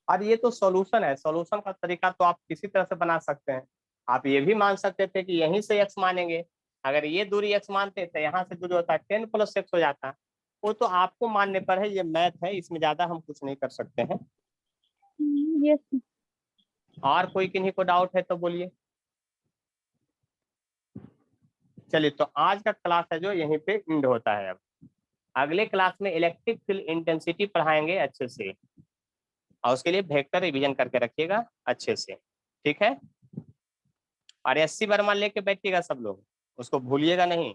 और ये तो सॉल्यूशन है, सॉल्यूशन का तरीका तो आप किसी तरह से बना सकते हैं। आप ये भी मान सकते थे कि यहीं से x मानेंगे, अगर ये दूरी x मानते तो यहाँ से दूरी होता है 10 + x हो जाता। वो तो आपको मानने पर है, ये मैथ है, इसमें ज्यादा हम कुछ नहीं कर सकते हैं। यस। और कोई किन्हीं को डाउट है तो बोलिए। चलिए, तो आज का क्लास है जो यहीं पे एंड होता है। अब अगले क्लास में इलेक्ट्रिक फील्ड इंटेंसिटी पढ़ाएंगे अच्छे से, और उसके लिए वेक्टर रिवीजन करके रखिएगा अच्छे से, ठीक है। और SC वर्मा लेके बैठिएगा सब लोग, उसको भूलिएगा नहीं।